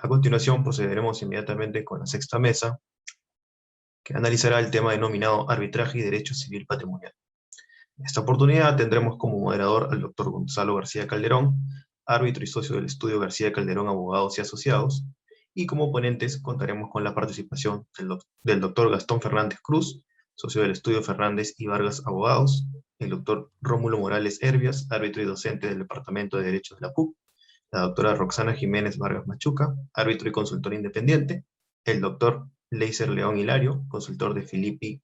A continuación procederemos inmediatamente con la sexta mesa, que analizará el tema denominado Arbitraje y Derecho Civil Patrimonial. En esta oportunidad tendremos como moderador al doctor Gonzalo García Calderón, árbitro y socio del estudio García Calderón Abogados y Asociados, y como ponentes contaremos con la participación del doctor Gastón Fernández Cruz, socio del estudio Fernández y Vargas Abogados, el doctor Rómulo Morales Herbias, árbitro y docente del Departamento de Derecho de la PUC, la doctora Roxana Jiménez Vargas Machuca, árbitro y consultor independiente, el doctor Leiser León Hilario, consultor de Filippi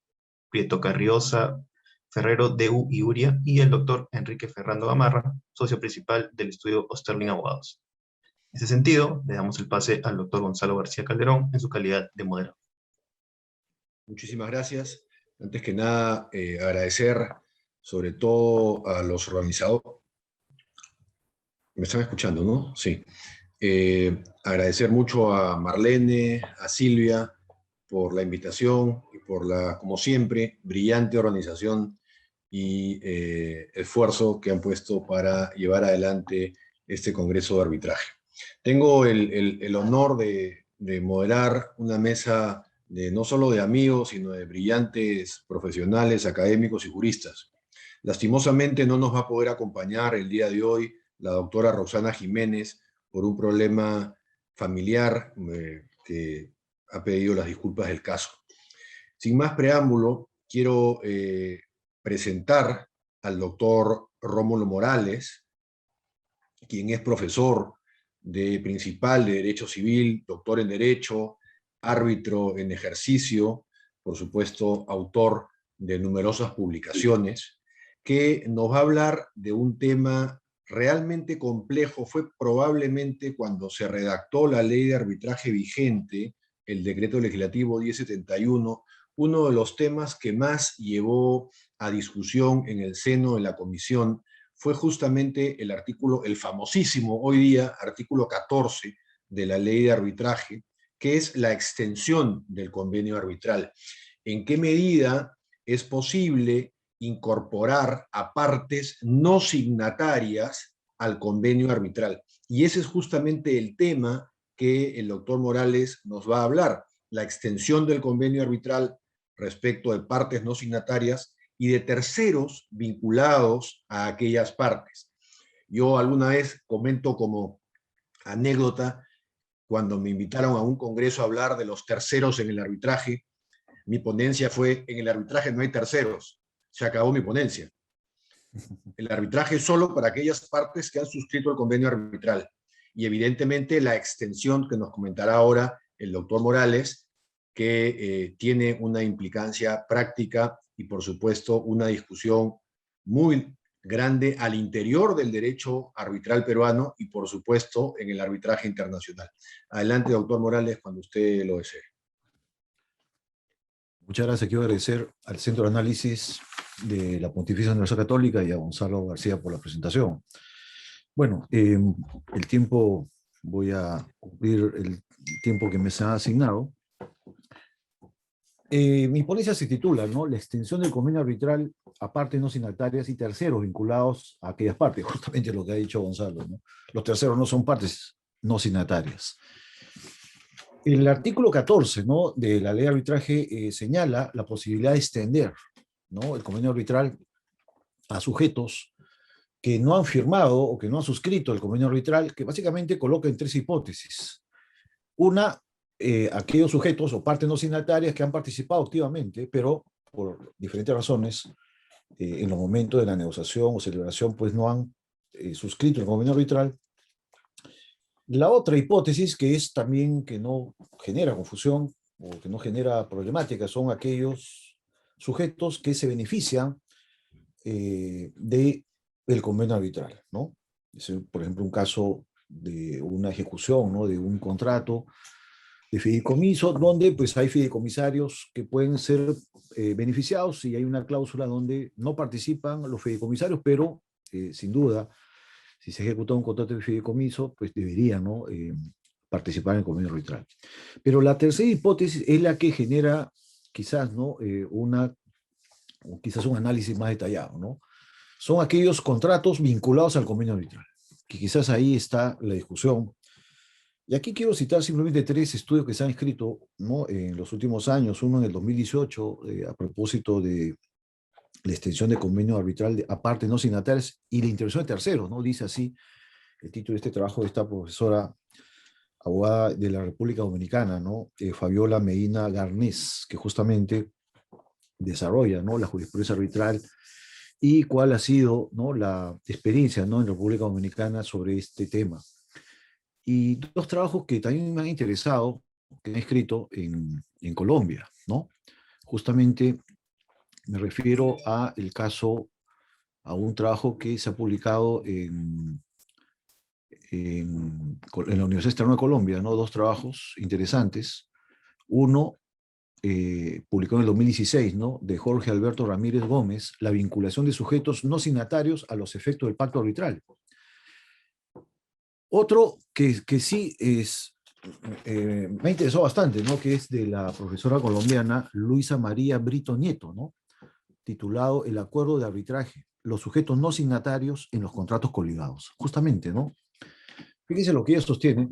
Prieto Carriosa, Ferrero DU y Uria, y el doctor Enrique Ferrando Gamarra, socio principal del estudio Osterling Abogados. En ese sentido, le damos el pase al doctor Gonzalo García Calderón en su calidad de moderador. Muchísimas gracias. Antes que nada, agradecer sobre todo a los organizadores. ¿Me están escuchando, no? Sí. Agradecer mucho a Marlene, a Silvia, por la invitación y por la, como siempre, brillante organización y esfuerzo que han puesto para llevar adelante este Congreso de Arbitraje. Tengo el honor de moderar una mesa de, no solo de amigos, sino de brillantes profesionales, académicos y juristas. Lastimosamente no nos va a poder acompañar el día de hoy la doctora Roxana Jiménez por un problema familiar que ha pedido las disculpas del caso. Sin más preámbulo, quiero presentar al doctor Rómulo Morales, quien es profesor principal de Derecho Civil, doctor en Derecho, árbitro en ejercicio, por supuesto, autor de numerosas publicaciones, que nos va a hablar de un tema realmente complejo. Fue probablemente cuando se redactó la ley de arbitraje vigente, el decreto legislativo 1071, uno de los temas que más llevó a discusión en el seno de la comisión fue justamente el artículo, el famosísimo hoy día, artículo 14 de la ley de arbitraje, que es la extensión del convenio arbitral. ¿En qué medida es posible incorporar a partes no signatarias al convenio arbitral? Y ese es justamente el tema que el doctor Morales nos va a hablar, la extensión del convenio arbitral respecto de partes no signatarias y de terceros vinculados a aquellas partes. Yo alguna vez comento como anécdota, cuando me invitaron a un congreso a hablar de los terceros en el arbitraje, mi ponencia fue: en el arbitraje no hay terceros, se acabó mi ponencia. El arbitraje es solo para aquellas partes que han suscrito el convenio arbitral. Y evidentemente la extensión que nos comentará ahora el doctor Morales, que tiene una implicancia práctica y por supuesto una discusión muy grande al interior del derecho arbitral peruano y por supuesto en el arbitraje internacional. Adelante, doctor Morales, cuando usted lo desee. Muchas gracias. Quiero agradecer al Centro de Análisis de la Pontificia Universidad Católica y a Gonzalo García por la presentación. Bueno, el tiempo, voy a cumplir el tiempo que me se ha asignado. Mi ponencia se titula, ¿no?, la extensión del convenio arbitral a partes no signatarias y terceros vinculados a aquellas partes, justamente lo que ha dicho Gonzalo, ¿no? Los terceros no son partes no signatarias. El artículo 14, ¿no?, de la ley de arbitraje señala la posibilidad de extender, ¿no?, el convenio arbitral a sujetos que no han firmado o que no han suscrito el convenio arbitral, que básicamente coloca en tres hipótesis. Una, aquellos sujetos o partes no signatarias que han participado activamente, pero por diferentes razones, en los momentos de la negociación o celebración, pues no han suscrito el convenio arbitral. La otra hipótesis, que es también que no genera confusión o que no genera problemática, son aquellos sujetos que se benefician del convenio arbitral, ¿no? Es, por ejemplo, un caso de una ejecución, ¿no?, de un contrato de fideicomiso, donde pues hay fideicomisarios que pueden ser beneficiados y hay una cláusula donde no participan los fideicomisarios, pero sin duda, si se ejecuta un contrato de fideicomiso, pues deberían, ¿no?, participar en el convenio arbitral. Pero la tercera hipótesis es la que genera quizás, ¿no?, quizás un análisis más detallado, ¿no? Son aquellos contratos vinculados al convenio arbitral, que quizás ahí está la discusión Y aquí quiero citar simplemente 3 estudios que se han escrito, ¿no?, en los últimos años, uno en el 2018, a propósito de la extensión de convenio arbitral a partes no signatarias y la intervención de terceros, ¿no? Dice así el título de este trabajo de esta profesora abogada de la República Dominicana, ¿no? Fabiola Medina Garnés, que justamente desarrolla, ¿no?, la jurisprudencia arbitral y cuál ha sido, ¿no?, la experiencia, ¿no?, en la República Dominicana sobre este tema. Y 2 trabajos que también me han interesado, que he escrito en Colombia, ¿no? Justamente me refiero a el caso, a un trabajo que se ha publicado en la Universidad Externa de Colombia, ¿no? 2 trabajos interesantes. Uno, publicado en el 2016, ¿no?, de Jorge Alberto Ramírez Gómez, la vinculación de sujetos no signatarios a los efectos del pacto arbitral. Otro que sí me interesó bastante, ¿no?, que es de la profesora colombiana Luisa María Brito Nieto, ¿no?, titulado El acuerdo de arbitraje, los sujetos no signatarios en los contratos coligados. Justamente, ¿no? Fíjense lo que ella sostiene,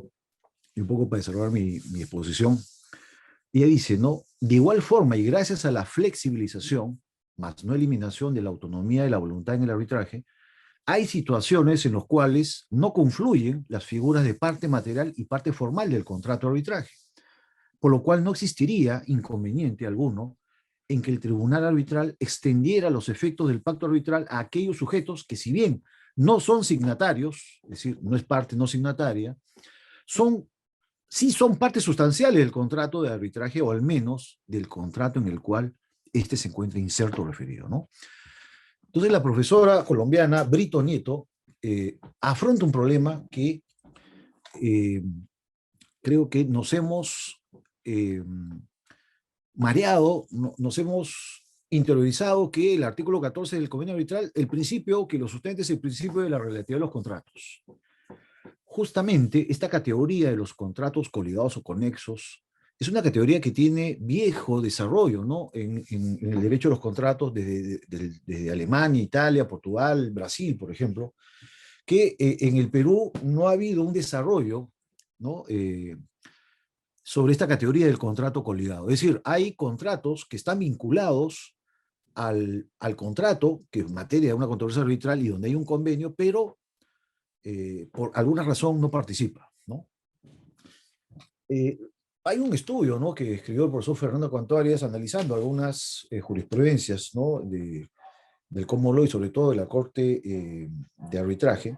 y un poco para desarrollar mi exposición. Ella dice, ¿no? De igual forma y gracias a la flexibilización, más no eliminación de la autonomía y la voluntad en el arbitraje, hay situaciones en las cuales no confluyen las figuras de parte material y parte formal del contrato de arbitraje, por lo cual no existiría inconveniente alguno en que el tribunal arbitral extendiera los efectos del pacto arbitral a aquellos sujetos que, si bien no son signatarios, es decir, no es parte no signataria, sí son partes sustanciales del contrato de arbitraje, o al menos del contrato en el cual éste se encuentra inserto o referido, ¿no? Entonces la profesora colombiana Brito Nieto afronta un problema que creo que nos hemos mareado, nos hemos interiorizado, que el artículo 14 del convenio arbitral, el principio que lo sustenta es el principio de la relatividad de los contratos. Justamente esta categoría de los contratos coligados o conexos es una categoría que tiene viejo desarrollo, ¿no?, en el derecho de los contratos desde Alemania, Italia, Portugal, Brasil, por ejemplo, que en el Perú no ha habido un desarrollo, ¿no?, sobre esta categoría del contrato coligado. Es decir, hay contratos que están vinculados al contrato, que es materia de una controversia arbitral y donde hay un convenio, pero por alguna razón no participa, ¿no? Hay un estudio, ¿no?, que escribió el profesor Fernando Contó-Arias analizando algunas jurisprudencias, ¿no?, del Common Law y sobre todo de la Corte de Arbitraje.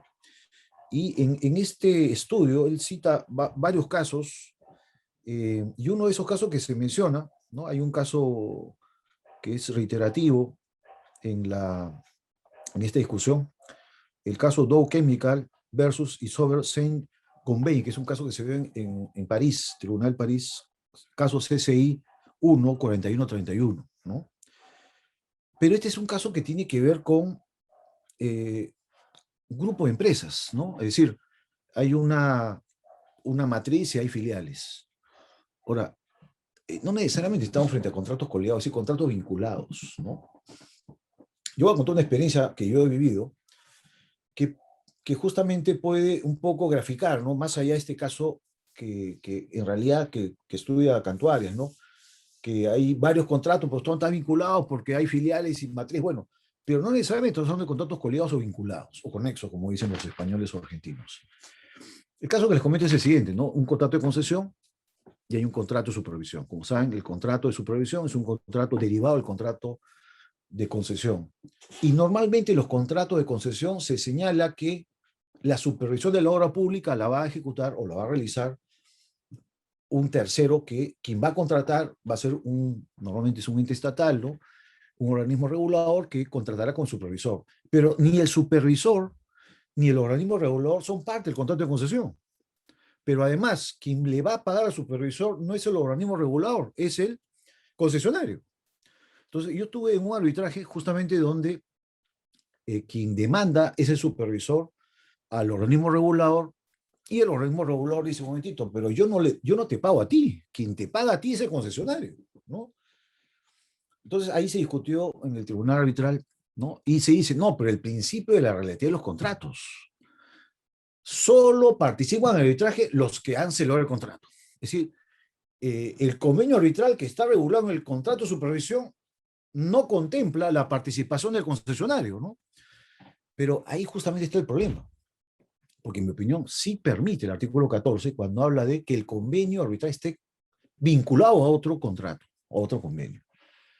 Y en este estudio él cita varios casos, y uno de esos casos que se menciona, ¿no?, hay un caso que es reiterativo en esta discusión, el caso Dow Chemical versus Isover Saint-Gobain, que es un caso que se ve en París, Tribunal París, caso CCI 1-4131, ¿no? Pero este es un caso que tiene que ver con un grupo de empresas, ¿no? Es decir, hay una matriz y hay filiales. Ahora, no necesariamente estamos frente a contratos coligados, sino contratos vinculados, ¿no? Yo voy a contar una experiencia que yo he vivido, que justamente puede un poco graficar, ¿no?, más allá de este caso que en realidad que estudia Cantuarias, ¿no?, que hay varios contratos, pues todos están vinculados porque hay filiales y matriz, bueno, pero no necesariamente son de contratos coligados o vinculados, o conexos, como dicen los españoles o argentinos. El caso que les comento es el siguiente, ¿no? Un contrato de concesión y hay un contrato de supervisión. Como saben, el contrato de supervisión es un contrato derivado del contrato de concesión. Y normalmente los contratos de concesión se señala que la supervisión de la obra pública la va a ejecutar o la va a realizar un tercero, que quien va a contratar va a ser normalmente es un ente estatal, ¿no?, un organismo regulador que contratará con supervisor. Pero ni el supervisor ni el organismo regulador son parte del contrato de concesión. Pero además, quien le va a pagar al supervisor no es el organismo regulador, es el concesionario. Entonces, yo estuve en un arbitraje justamente donde quien demanda es el supervisor al organismo regulador, y el organismo regulador dice, un momentito, pero yo no te pago a ti, quien te paga a ti es el concesionario, ¿no? Entonces ahí se discutió en el tribunal arbitral, ¿no? Y se dice, no, pero el principio de la relatividad de los contratos. solo participan en el arbitraje los que han celebrado el contrato. Es decir, el convenio arbitral que está regulado en el contrato de supervisión no contempla la participación del concesionario, ¿no? Pero ahí justamente está el problema, porque en mi opinión sí permite el artículo 14 cuando habla de que el convenio arbitral esté vinculado a otro contrato, a otro convenio.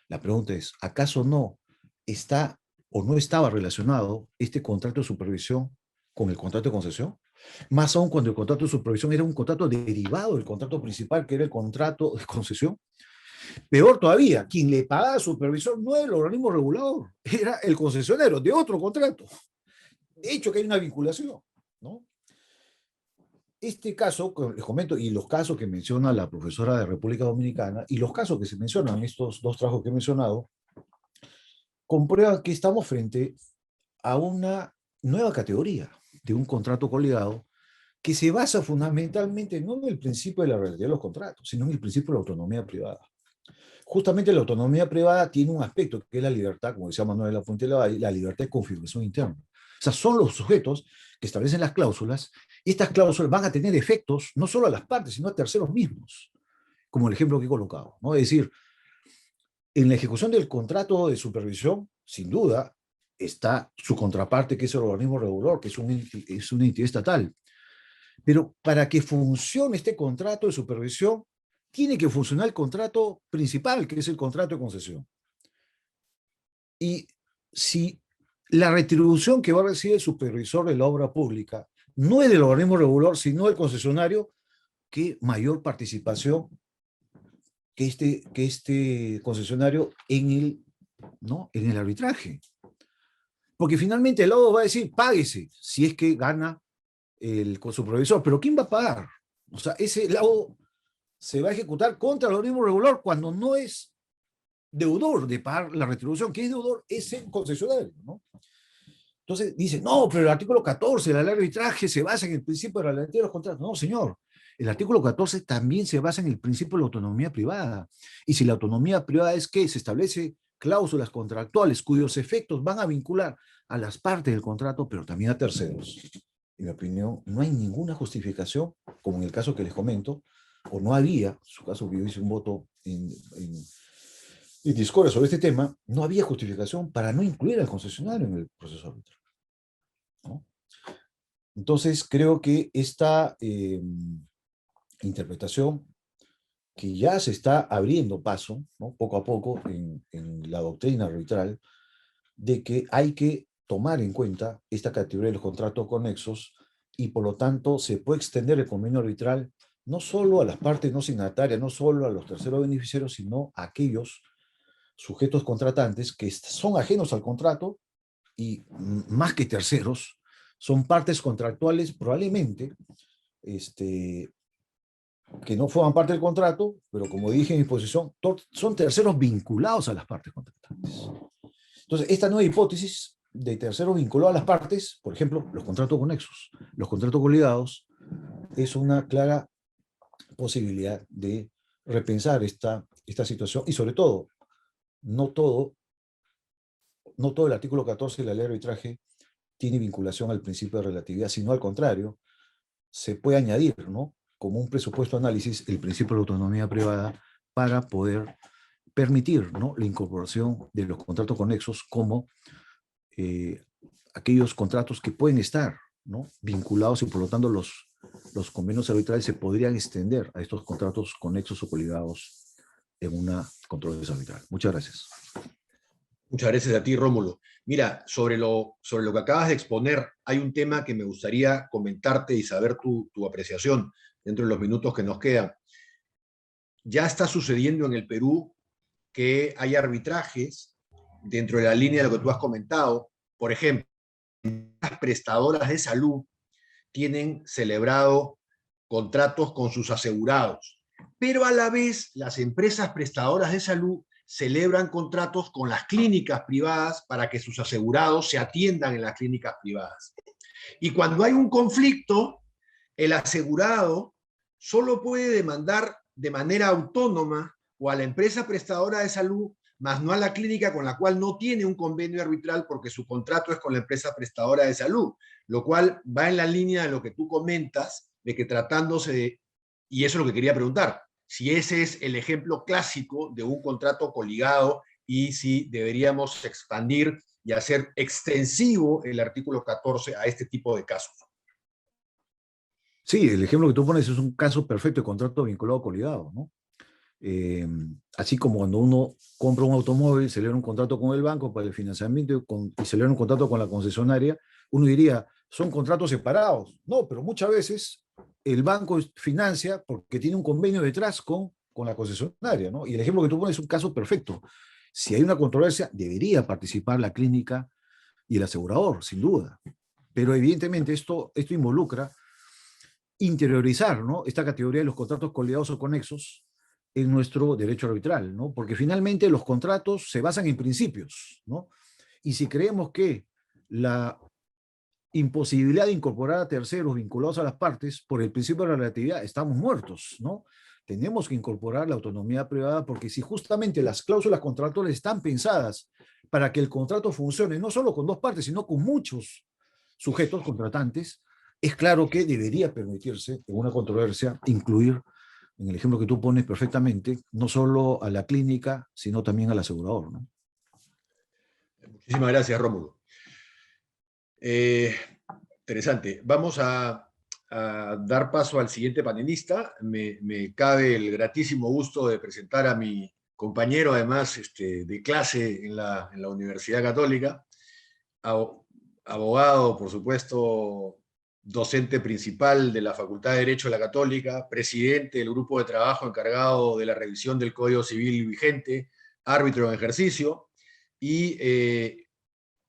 La pregunta es, ¿acaso no está o no estaba relacionado este contrato de supervisión con el contrato de concesión? Más aún cuando el contrato de supervisión era un contrato derivado del contrato principal, que era el contrato de concesión. Peor todavía, quien le pagaba a supervisor no era el organismo regulador, era el concesionario de otro contrato. De hecho, que hay una vinculación, ¿no? Este caso, les comento, y los casos que menciona la profesora de República Dominicana, y los casos que se mencionan en estos dos trabajos que he mencionado, comprueban que estamos frente a una nueva categoría de un contrato coligado que se basa fundamentalmente no en el principio de la realidad de los contratos, sino en el principio de la autonomía privada. Justamente la autonomía privada tiene un aspecto que es la libertad, como decía Manuel de la Fuente Lavalle, la libertad de configuración interna. O sea, son los sujetos que establecen las cláusulas, y estas cláusulas van a tener efectos no solo a las partes, sino a terceros mismos, como el ejemplo que he colocado, ¿no? Es decir, en la ejecución del contrato de supervisión, sin duda, está su contraparte, que es el organismo regulador, que es una entidad estatal. Pero para que funcione este contrato de supervisión, tiene que funcionar el contrato principal, que es el contrato de concesión. Y si la retribución que va a recibir el supervisor de la obra pública no es del organismo regulador, sino del concesionario, ¿qué mayor participación que este concesionario ¿no? en el arbitraje? Porque finalmente el lado va a decir, páguese, si es que gana el supervisor. Pero ¿quién va a pagar? O sea, ese lado se va a ejecutar contra el organismo regulador cuando no es deudor de pagar la retribución. ¿Qué es deudor? Es el concesionario, ¿no? Entonces dice, no, pero el artículo 14 de la ley de arbitraje se basa en el principio de la garantía de los contratos. No, señor. El artículo 14 también se basa en el principio de la autonomía privada. Y si la autonomía privada es que se establece cláusulas contractuales cuyos efectos van a vincular a las partes del contrato, pero también a terceros. En mi opinión, no hay ninguna justificación, como en el caso que les comento, o no había, en su caso que yo hice un voto en discordia sobre este tema, no había justificación para no incluir al concesionario en el proceso arbitral, ¿no? Entonces, creo que esta interpretación que ya se está abriendo paso, ¿no? Poco a poco en la doctrina arbitral, de que hay que tomar en cuenta esta categoría de los contratos conexos y por lo tanto se puede extender el convenio arbitral no solo a las partes no signatarias, no solo a los terceros beneficiarios, sino a aquellos sujetos contratantes que son ajenos al contrato y más que terceros, son partes contractuales probablemente que no forman parte del contrato, pero como dije en mi exposición, son terceros vinculados a las partes contratantes. Entonces, esta nueva hipótesis de terceros vinculados a las partes, por ejemplo, los contratos conexos, los contratos coligados, es una clara posibilidad de repensar esta situación y sobre todo, no todo el artículo 14 de la ley de arbitraje tiene vinculación al principio de relatividad, sino al contrario, se puede añadir, ¿no?, como un presupuesto de análisis el principio de la autonomía privada para poder permitir, ¿no?, la incorporación de los contratos conexos como aquellos contratos que pueden estar, ¿no?, vinculados y por lo tanto los convenios arbitrales se podrían extender a estos contratos conexos o coligados en una controversia arbitral. Muchas gracias. Muchas gracias a ti, Rómulo. Mira, sobre lo que acabas de exponer, hay un tema que me gustaría comentarte y saber tu apreciación dentro de los minutos que nos quedan. Ya está sucediendo en el Perú que hay arbitrajes dentro de la línea de lo que tú has comentado. Por ejemplo, las prestadoras de salud tienen celebrado contratos con sus asegurados, pero a la vez las empresas prestadoras de salud celebran contratos con las clínicas privadas para que sus asegurados se atiendan en las clínicas privadas. Y cuando hay un conflicto, el asegurado solo puede demandar de manera autónoma o a la empresa prestadora de salud más no a la clínica con la cual no tiene un convenio arbitral porque su contrato es con la empresa prestadora de salud, lo cual va en la línea de lo que tú comentas, de que tratándose de, y eso es lo que quería preguntar, si ese es el ejemplo clásico de un contrato coligado y si deberíamos expandir y hacer extensivo el artículo 14 a este tipo de casos. Sí, el ejemplo que tú pones es un caso perfecto de contrato vinculado coligado, ¿no? Así como cuando uno compra un automóvil, celebra un contrato con el banco para el financiamiento y celebra un contrato con la concesionaria, uno diría, son contratos separados. No, pero muchas veces el banco financia porque tiene un convenio detrás con la concesionaria, ¿no? Y el ejemplo que tú pones es un caso perfecto. Si hay una controversia, debería participar la clínica y el asegurador, sin duda. Pero evidentemente esto involucra interiorizar, ¿no?, esta categoría de los contratos coligados o conexos en nuestro derecho arbitral, ¿no? Porque finalmente los contratos se basan en principios, ¿no? Y si creemos que la imposibilidad de incorporar a terceros vinculados a las partes por el principio de la relatividad, estamos muertos, ¿no? Tenemos que incorporar la autonomía privada porque si justamente las cláusulas contractuales están pensadas para que el contrato funcione no solo con dos partes, sino con muchos sujetos contratantes, es claro que debería permitirse en una controversia incluir, en el ejemplo que tú pones perfectamente, no solo a la clínica, sino también al asegurador, ¿no? Muchísimas gracias, Rómulo. Interesante. Vamos a dar paso al siguiente panelista. Me cabe el gratísimo gusto de presentar a mi compañero, además, de clase en la Universidad Católica, abogado, por supuesto, docente principal de la Facultad de Derecho de la Católica, presidente del grupo de trabajo encargado de la revisión del Código Civil vigente, árbitro en ejercicio, y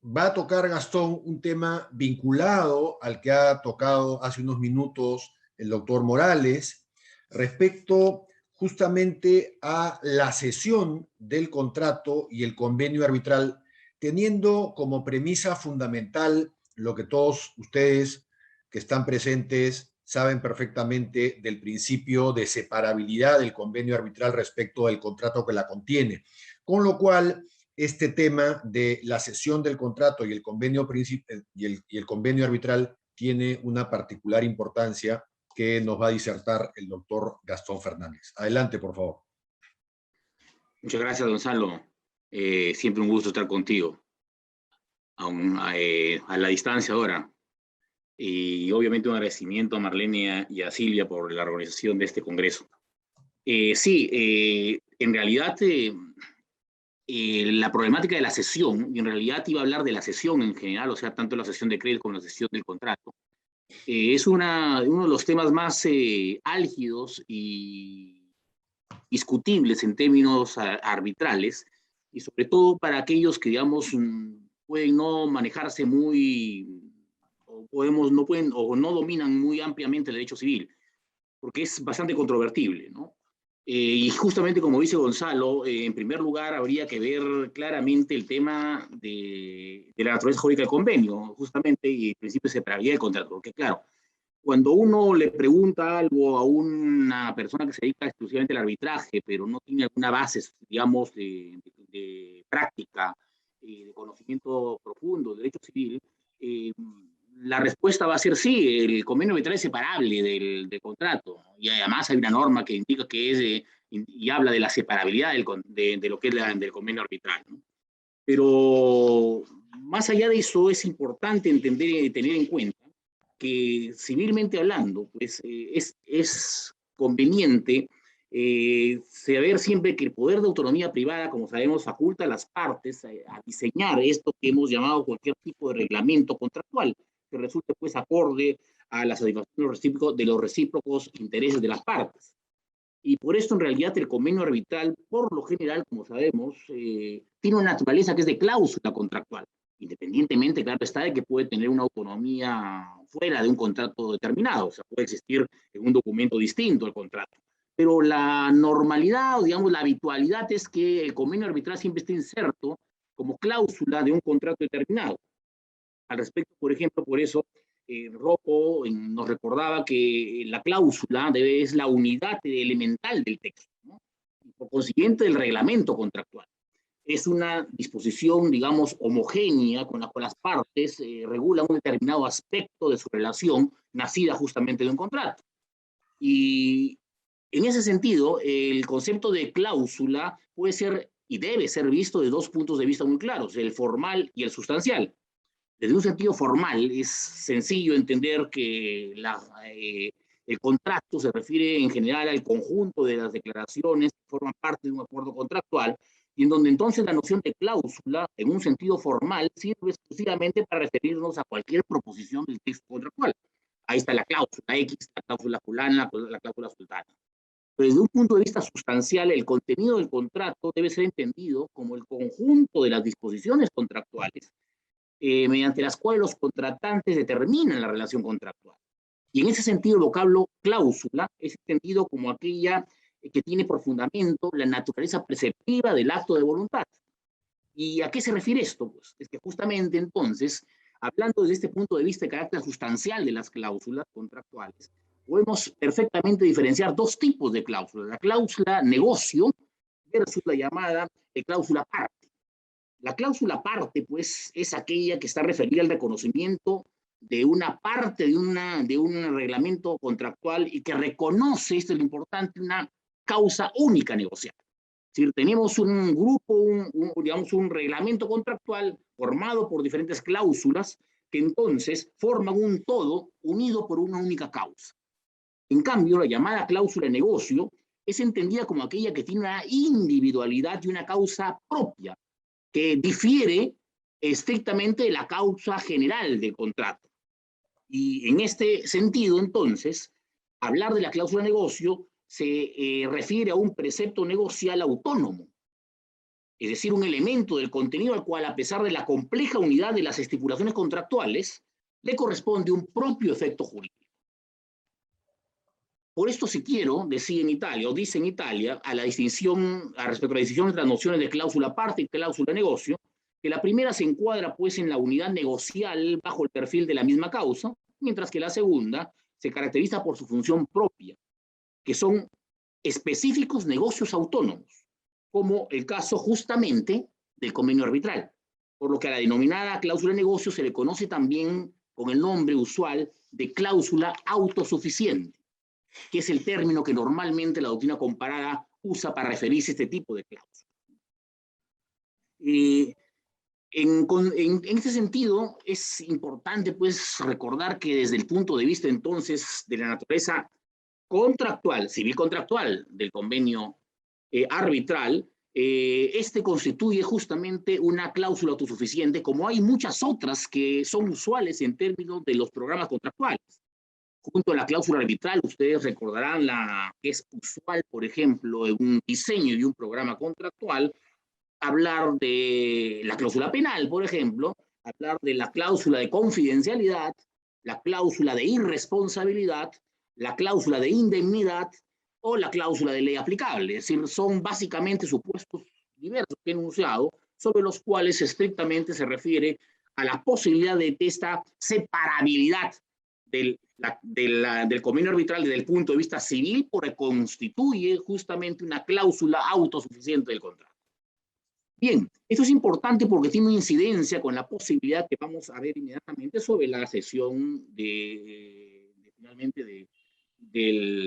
va a tocar, Gastón, un tema vinculado al que ha tocado hace unos minutos el doctor Morales, respecto justamente a la cesión del contrato y el convenio arbitral, teniendo como premisa fundamental lo que todos ustedes que están presentes saben perfectamente del principio de separabilidad del convenio arbitral respecto del contrato que la contiene. Con lo cual, este tema de la cesión del contrato y el convenio arbitral tiene una particular importancia que nos va a disertar el doctor Gastón Fernández. Adelante, por favor. Muchas gracias, Gonzalo. Siempre un gusto estar contigo, a la distancia ahora. Y obviamente un agradecimiento a Marlene y a Silvia por la organización de este congreso. En realidad, la problemática de la cesión, y en realidad iba a hablar de la cesión en general, o sea, tanto la cesión de crédito como la cesión del contrato, es uno de los temas más álgidos y discutibles en términos arbitrales, y sobre todo para aquellos que, digamos, pueden no manejarse muy, o no dominan muy ampliamente el derecho civil, porque es bastante controvertible, ¿no? Y justamente como dice Gonzalo, en primer lugar habría que ver claramente el tema de la naturaleza jurídica del convenio, justamente, y el principio de separabilidad del contrato, porque claro, cuando uno le pregunta algo a una persona que se dedica exclusivamente al arbitraje, pero no tiene alguna base, digamos, de práctica, de conocimiento profundo de derecho civil, la respuesta va a ser sí, el convenio arbitral es separable del contrato. Y además hay una norma que indica que es, y habla de la separabilidad de lo que es del convenio arbitral, ¿no? Pero más allá de eso es importante entender y tener en cuenta que civilmente hablando, pues es conveniente saber siempre que el poder de autonomía privada, como sabemos, faculta a las partes a diseñar esto que hemos llamado cualquier tipo de reglamento contractual, que resulte pues acorde a la satisfacción de los recíprocos intereses de las partes. Y por esto, en realidad, el convenio arbitral, por lo general, como sabemos, tiene una naturaleza que es de cláusula contractual, independientemente, claro está, de que puede tener una autonomía fuera de un contrato determinado, o sea, puede existir en un documento distinto al contrato. Pero la normalidad, o digamos, la habitualidad es que el convenio arbitral siempre esté inserto como cláusula de un contrato determinado. Al respecto, por ejemplo, por eso, Rocco nos recordaba que la cláusula es la unidad elemental del texto, ¿no? Y por consiguiente del reglamento contractual. es una disposición, digamos, homogénea con la cual las partes regulan un determinado aspecto de su relación nacida justamente de un contrato. Y en ese sentido, el concepto de cláusula puede ser y debe ser visto de dos puntos de vista muy claros, el formal y el sustancial. Desde un sentido formal, es sencillo entender que el contrato se refiere en general al conjunto de las declaraciones que forman parte de un acuerdo contractual, y en donde entonces la noción de cláusula, en un sentido formal, sirve exclusivamente para referirnos a cualquier proposición del texto contractual. Ahí está la cláusula X, la cláusula fulana, la cláusula sultana. Pero desde un punto de vista sustancial, el contenido del contrato debe ser entendido como el conjunto de las disposiciones contractuales mediante las cuales los contratantes determinan la relación contractual. Y en ese sentido, el vocablo cláusula es entendido como aquella que tiene por fundamento la naturaleza preceptiva del acto de voluntad. ¿Y a qué se refiere esto? Pues es que justamente entonces, hablando desde este punto de vista de carácter sustancial de las cláusulas contractuales, podemos perfectamente diferenciar dos tipos de cláusulas. La cláusula negocio versus la llamada cláusula parte. La cláusula parte, pues, es aquella que está referida al reconocimiento de una parte de un reglamento contractual y que reconoce, esto es lo importante, una causa única negociada. Es decir, tenemos un grupo, digamos, un reglamento contractual formado por diferentes cláusulas que entonces forman un todo unido por una única causa. En cambio, la llamada cláusula de negocio es entendida como aquella que tiene una individualidad y una causa propia, que difiere estrictamente de la causa general del contrato. Y en este sentido, entonces, hablar de la cláusula de negocio se refiere a un precepto negocial autónomo, es decir, un elemento del contenido al cual, a pesar de la compleja unidad de las estipulaciones contractuales, le corresponde un propio efecto jurídico. Por esto, si quiero, decía en Italia, o dice en Italia, respecto a la distinción entre las nociones de cláusula parte y cláusula de negocio, que la primera se encuadra pues en la unidad negocial bajo el perfil de la misma causa, mientras que la segunda se caracteriza por su función propia, que son específicos negocios autónomos, como el caso justamente del convenio arbitral, por lo que a la denominada cláusula de negocio se le conoce también con el nombre usual de cláusula autosuficiente, que es el término que normalmente la doctrina comparada usa para referirse a este tipo de cláusulas. En este sentido, es importante pues recordar que desde el punto de vista entonces de la naturaleza contractual, civil contractual del convenio arbitral, este constituye justamente una cláusula autosuficiente, como hay muchas otras que son usuales en términos de los programas contractuales. Junto a la cláusula arbitral, ustedes recordarán la que es usual, por ejemplo, en un diseño de un programa contractual, hablar de la cláusula penal, por ejemplo, hablar de la cláusula de confidencialidad, la cláusula de irresponsabilidad, la cláusula de indemnidad o la cláusula de ley aplicable. Es decir, son básicamente supuestos diversos que he enunciado, sobre los cuales estrictamente se refiere a la posibilidad de esta separabilidad del convenio arbitral desde el punto de vista civil, porque constituye justamente una cláusula autosuficiente del contrato. Bien, esto es importante porque tiene una incidencia con la posibilidad que vamos a ver inmediatamente sobre la sesión finalmente de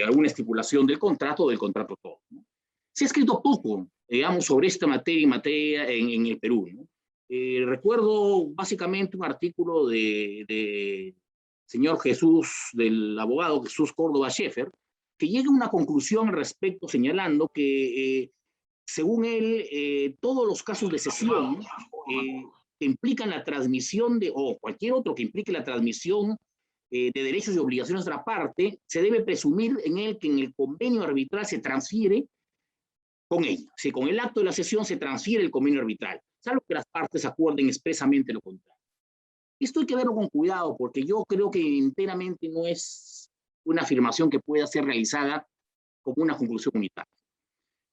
alguna estipulación del contrato o del contrato todo, ¿no? Se ha escrito poco, digamos, sobre esta materia en el Perú, ¿no? Recuerdo básicamente un artículo del abogado Jesús Córdoba Scheffer, que llega a una conclusión al respecto señalando que según él, todos los casos de cesión que implican la transmisión o cualquier otro que implique la transmisión de derechos y obligaciones de otra parte, se debe presumir en él que en el convenio arbitral se transfiere con ella. Si con el acto de la cesión se transfiere el convenio arbitral, salvo que las partes acuerden expresamente lo contrario. Esto hay que verlo con cuidado, porque yo creo que enteramente no es una afirmación que pueda ser realizada como una conclusión unitaria.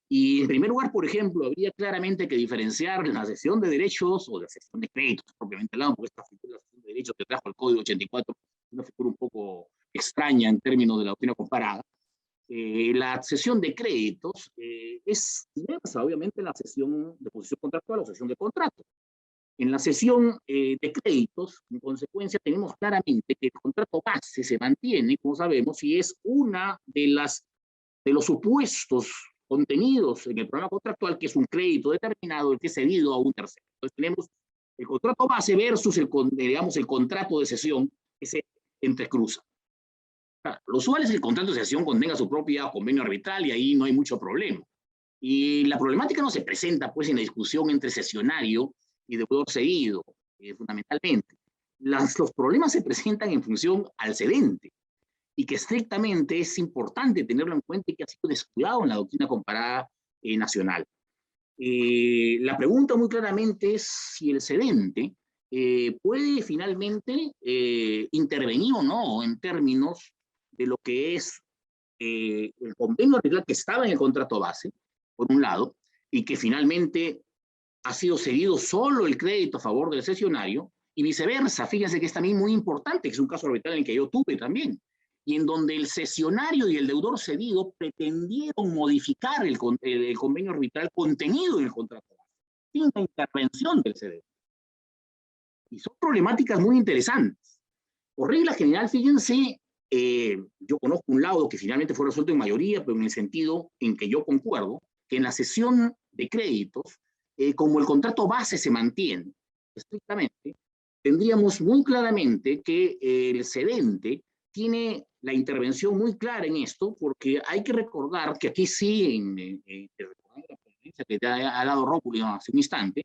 Y en primer lugar, por ejemplo, habría claramente que diferenciar la cesión de derechos o la cesión de créditos, propiamente hablando, porque esta figura de la cesión de derechos que trajo el Código 84 es una figura un poco extraña en términos de la doctrina comparada, La cesión de créditos es diversa, obviamente, en la cesión de posición contractual o cesión de contrato. En la cesión de créditos, en consecuencia, tenemos claramente que el contrato base se mantiene, como sabemos, y es una de los supuestos contenidos en el programa contractual, que es un crédito determinado, el que es cedido a un tercero. Entonces tenemos el contrato base versus digamos, el contrato de cesión que se entrecruza. Lo usual es que el contrato de cesión contenga su propio convenio arbitral y ahí no hay mucho problema. Y la problemática no se presenta pues en la discusión entre cesionario y deudor cedido, fundamentalmente. Los problemas se presentan en función al cedente y que estrictamente es importante tenerlo en cuenta y que ha sido descuidado en la doctrina comparada nacional. La pregunta muy claramente es si el cedente puede finalmente intervenir o no en términos de lo que es el convenio arbitral que estaba en el contrato base, por un lado, y que finalmente ha sido cedido solo el crédito a favor del cesionario, y viceversa. Fíjense que es también muy importante, que es un caso arbitral en el que yo tuve también, y en donde el cesionario y el deudor cedido pretendieron modificar el convenio arbitral contenido en el contrato base, sin la intervención del cedente. Y son problemáticas muy interesantes. Por regla general, fíjense, yo conozco un laudo que finalmente fue resuelto en mayoría, pero en el sentido en que yo concuerdo, que en la cesión de créditos, como el contrato base se mantiene estrictamente, tendríamos muy claramente que el cedente tiene la intervención muy clara en esto, porque hay que recordar que aquí sí, la experiencia que te ha dado Rómulo hace un instante,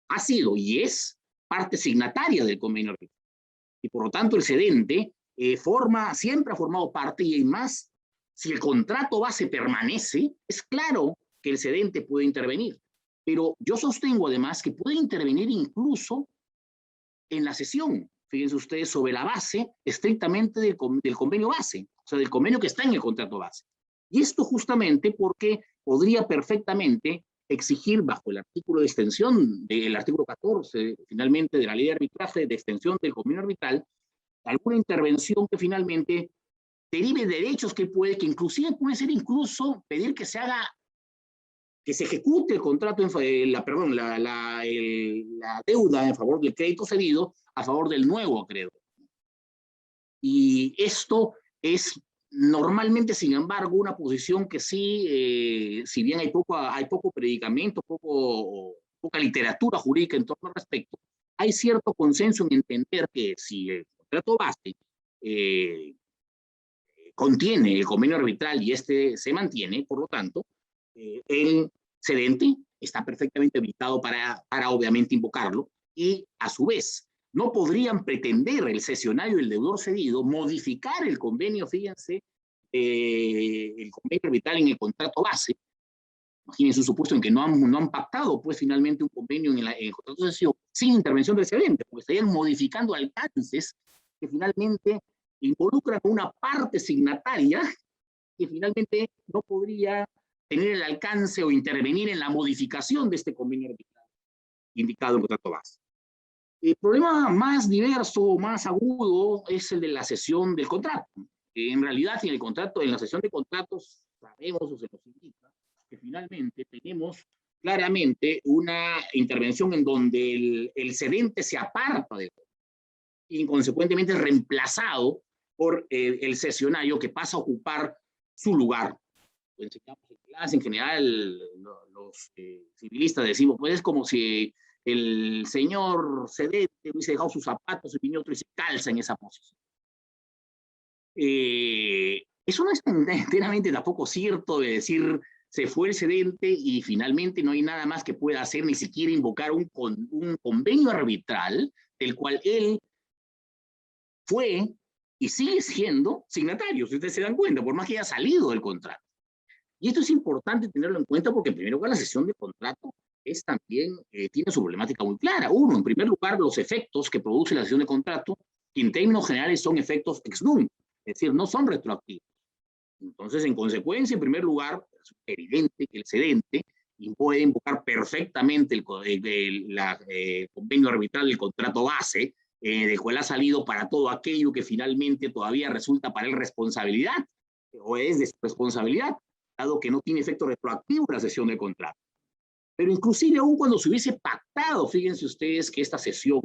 ha sido y es parte signataria del convenio arbitral. Y por lo tanto el cedente siempre ha formado parte, y más, si el contrato base permanece, es claro que el cedente puede intervenir. Pero yo sostengo además que puede intervenir incluso en la cesión, fíjense ustedes, sobre la base estrictamente del convenio base, o sea, del convenio que está en el contrato base. Y esto justamente porque podría perfectamente exigir, bajo el artículo de extensión del artículo 14, finalmente, de la ley de arbitraje de extensión del convenio arbitral, alguna intervención que finalmente derive de derechos que inclusive puede ser incluso pedir que se ejecute el contrato, la deuda en favor del crédito cedido a favor del nuevo acreedor. Y esto es normalmente, sin embargo, una posición que sí, si bien hay poco predicamento, poca literatura jurídica en torno al respecto, hay cierto consenso en entender que si el contrato base contiene el convenio arbitral y este se mantiene, por lo tanto, el cedente está perfectamente habilitado para obviamente invocarlo, y a su vez no podrían pretender el cesionario y el deudor cedido modificar el convenio, fíjense, el convenio arbitral en el contrato base. Imagínense un supuesto en que no han pactado pues finalmente un convenio en el contrato de cesión sin intervención del cedente, porque estarían modificando alcances que finalmente involucran a una parte signataria que finalmente no podría tener el alcance o intervenir en la modificación de este convenio arbitral indicado en el contrato base. El problema más diverso, más agudo, es el de la cesión del contrato. En realidad, en la cesión de contratos, sabemos o se nos indica que finalmente tenemos claramente una intervención en donde el cedente se aparta del contrato y consecuentemente es reemplazado por el cesionario, que pasa a ocupar su lugar. Lo enseñamos en clase, en general los civilistas decimos, pues es como si el señor cedente hubiese dejado sus zapatos y vino otro y se calza en esa posición. Eso no es enteramente tampoco cierto, de decir se fue el cedente y finalmente no hay nada más que pueda hacer, ni siquiera invocar un convenio arbitral del cual él fue y sigue siendo signatario, si ustedes se dan cuenta, por más que haya salido del contrato. Y esto es importante tenerlo en cuenta porque, en primer lugar, la cesión de contrato tiene su problemática muy clara. Uno, en primer lugar, los efectos que produce la cesión de contrato, que en términos generales son efectos ex nunc, es decir, no son retroactivos. Entonces, en consecuencia, en primer lugar, es evidente que el cedente puede invocar perfectamente el convenio arbitral del contrato base, del cual ha salido para todo aquello que finalmente todavía resulta para él responsabilidad, o es de su responsabilidad, dado que no tiene efecto retroactivo en la cesión del contrato. Pero inclusive aún cuando se hubiese pactado, fíjense ustedes que esta cesión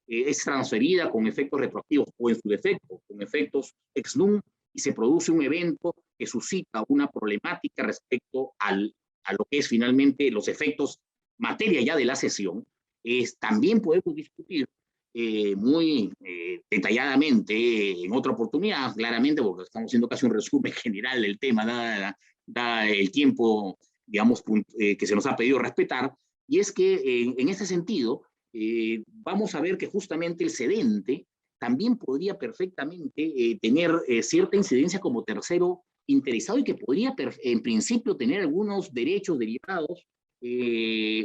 es transferida con efectos retroactivos o en su defecto, con efectos ex nunc, y se produce un evento que suscita una problemática respecto a lo que es finalmente los efectos materia ya de la cesión, también podemos discutir muy detalladamente en otra oportunidad, claramente, porque estamos haciendo casi un resumen general del tema, da el tiempo, digamos, que se nos ha pedido respetar, y es que en ese sentido, vamos a ver que justamente el cedente también podría perfectamente tener cierta incidencia como tercero interesado y que podría en principio tener algunos derechos derivados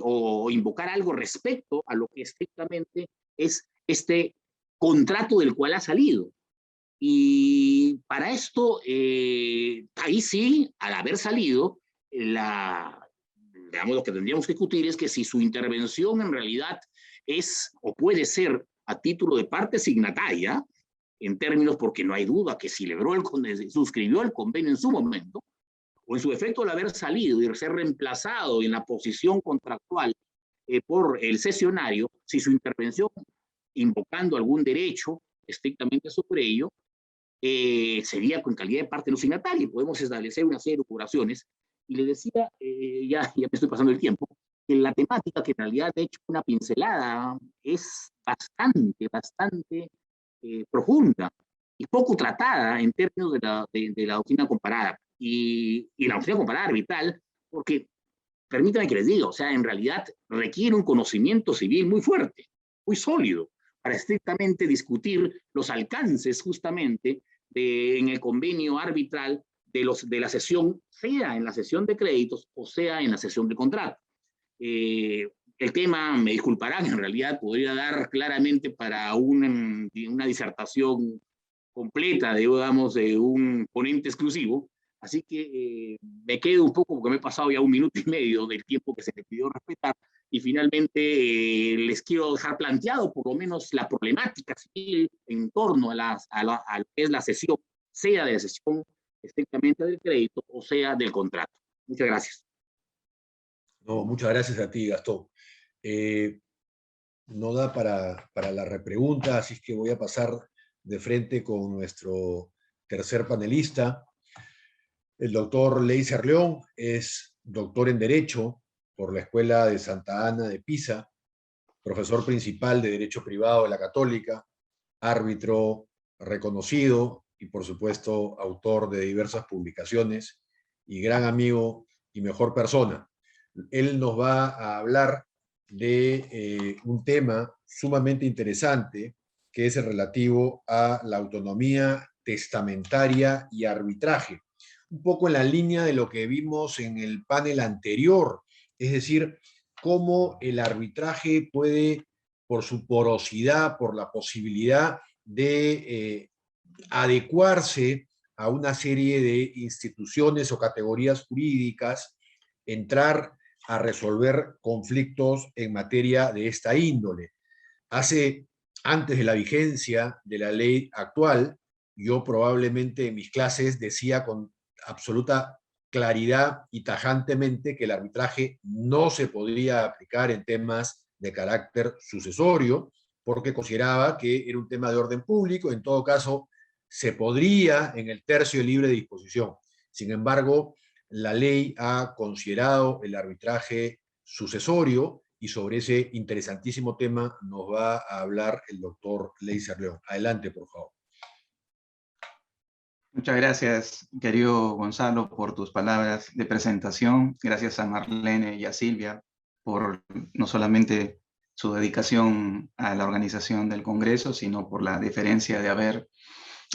o invocar algo respecto a lo que estrictamente es este contrato del cual ha salido. Y para esto, ahí sí, al haber salido, digamos, lo que tendríamos que discutir es que si su intervención en realidad es o puede ser a título de parte signataria, en términos porque no hay duda que suscribió el convenio en su momento, o en su efecto al haber salido y ser reemplazado en la posición contractual por el cesionario, si su intervención invocando algún derecho estrictamente sobre ello, sería con calidad de parte no signataria. Podemos establecer una serie de curaciones. Y le decía, ya me estoy pasando el tiempo, que la temática que en realidad he hecho una pincelada es bastante profunda y poco tratada en términos de la doctrina comparada. Y la doctrina comparada arbitral, porque permítanme que les diga, o sea, en realidad requiere un conocimiento civil muy fuerte, muy sólido, para estrictamente discutir los alcances justamente en el convenio arbitral de la cesión, sea en la cesión de créditos o sea en la cesión de contrato. El tema, me disculparán, en realidad podría dar claramente para una disertación completa, digamos, de un ponente exclusivo, así que me quedo un poco, porque me he pasado ya 1 minuto y medio del tiempo que se me pidió respetar, y finalmente les quiero dejar planteado por lo menos la problemática civil en torno a lo que es la cesión, sea de la cesión estrictamente del crédito o sea del contrato. Muchas gracias. No, muchas gracias a ti, Gastón. No da para la repregunta, así es que voy a pasar de frente con nuestro tercer panelista. El doctor Leiser León es doctor en Derecho por la Escuela de Santa Ana de Pisa, profesor principal de Derecho Privado de la Católica, árbitro reconocido y, por supuesto, autor de diversas publicaciones y gran amigo y mejor persona. Él nos va a hablar de un tema sumamente interesante, que es el relativo a la autonomía testamentaria y arbitraje. Un poco en la línea de lo que vimos en el panel anterior, es decir, cómo el arbitraje puede, por su porosidad, por la posibilidad de adecuarse a una serie de instituciones o categorías jurídicas, entrar a resolver conflictos en materia de esta índole. Antes de la vigencia de la ley actual, yo probablemente en mis clases decía con absoluta claridad y tajantemente que el arbitraje no se podría aplicar en temas de carácter sucesorio, porque consideraba que era un tema de orden público, en todo caso se podría en el tercio de libre disposición. Sin embargo, la ley ha considerado el arbitraje sucesorio y sobre ese interesantísimo tema nos va a hablar el doctor Leiser León. Adelante, por favor. Muchas gracias, querido Gonzalo, por tus palabras de presentación. Gracias a Marlene y a Silvia por no solamente su dedicación a la organización del Congreso, sino por la deferencia de haber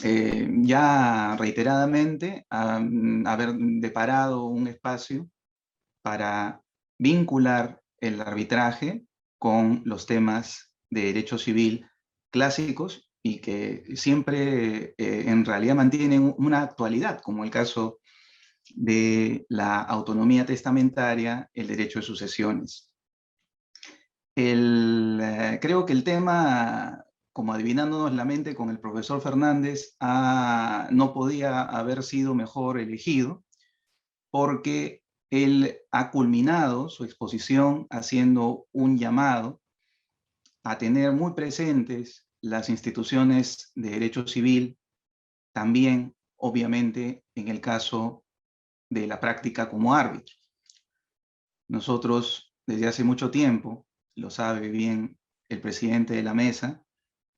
ya reiteradamente haber deparado un espacio para vincular el arbitraje con los temas de derecho civil clásicos y que siempre en realidad mantienen una actualidad, como el caso de la autonomía testamentaria, el derecho de sucesiones. Creo que el tema como adivinándonos la mente con el profesor Fernández, no podía haber sido mejor elegido, porque él ha culminado su exposición haciendo un llamado a tener muy presentes las instituciones de derecho civil, también, obviamente, en el caso de la práctica como árbitro. Nosotros, desde hace mucho tiempo, lo sabe bien el presidente de la mesa,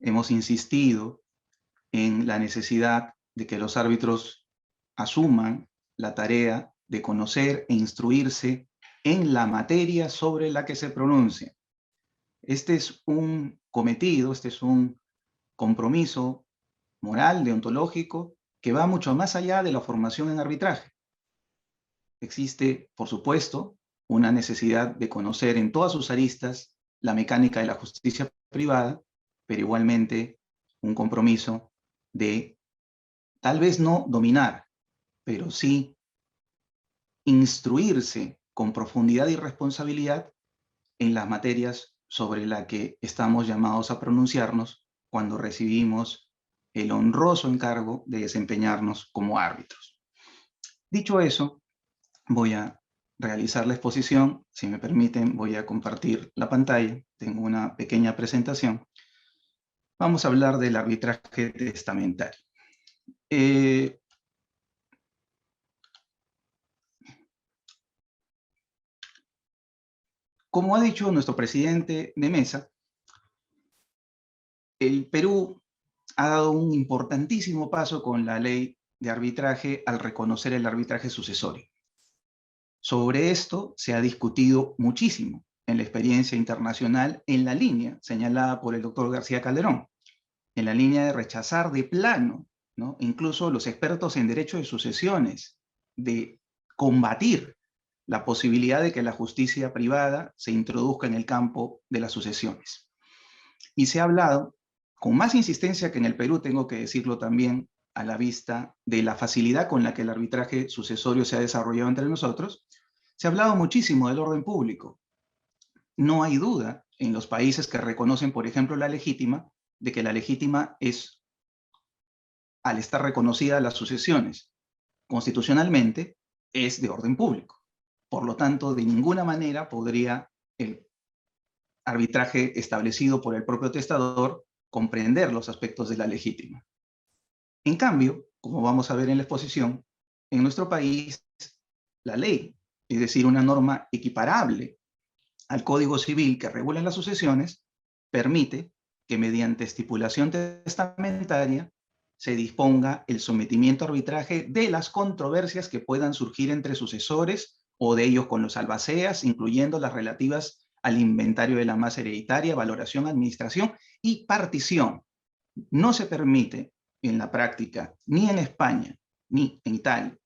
hemos insistido en la necesidad de que los árbitros asuman la tarea de conocer e instruirse en la materia sobre la que se pronuncia. Este es un cometido, este es un compromiso moral, deontológico, que va mucho más allá de la formación en arbitraje. Existe, por supuesto, una necesidad de conocer en todas sus aristas la mecánica de la justicia privada, pero igualmente un compromiso de tal vez no dominar, pero sí instruirse con profundidad y responsabilidad en las materias sobre las que estamos llamados a pronunciarnos cuando recibimos el honroso encargo de desempeñarnos como árbitros. Dicho eso, voy a realizar la exposición. Si me permiten, voy a compartir la pantalla. Tengo una pequeña presentación. Vamos a hablar del arbitraje testamentario. Como ha dicho nuestro presidente de mesa, el Perú ha dado un importantísimo paso con la ley de arbitraje al reconocer el arbitraje sucesorio. Sobre esto se ha discutido muchísimo en la experiencia internacional en la línea señalada por el doctor García Calderón, en la línea de rechazar de plano, ¿no?, incluso los expertos en derecho de sucesiones, de combatir la posibilidad de que la justicia privada se introduzca en el campo de las sucesiones. Y se ha hablado con más insistencia que en el Perú, tengo que decirlo también, a la vista de la facilidad con la que el arbitraje sucesorio se ha desarrollado entre nosotros, se ha hablado muchísimo del orden público. No hay duda en los países que reconocen, por ejemplo, la legítima, de que la legítima es, al estar reconocida las sucesiones constitucionalmente, es de orden público. Por lo tanto, de ninguna manera podría el arbitraje establecido por el propio testador comprender los aspectos de la legítima. En cambio, como vamos a ver en la exposición, en nuestro país la ley, es decir, una norma equiparable al Código Civil que regula las sucesiones, permite que mediante estipulación testamentaria se disponga el sometimiento a arbitraje de las controversias que puedan surgir entre sucesores o de ellos con los albaceas, incluyendo las relativas al inventario de la masa hereditaria, valoración, administración y partición. No se permite en la práctica, ni en España, ni en Italia,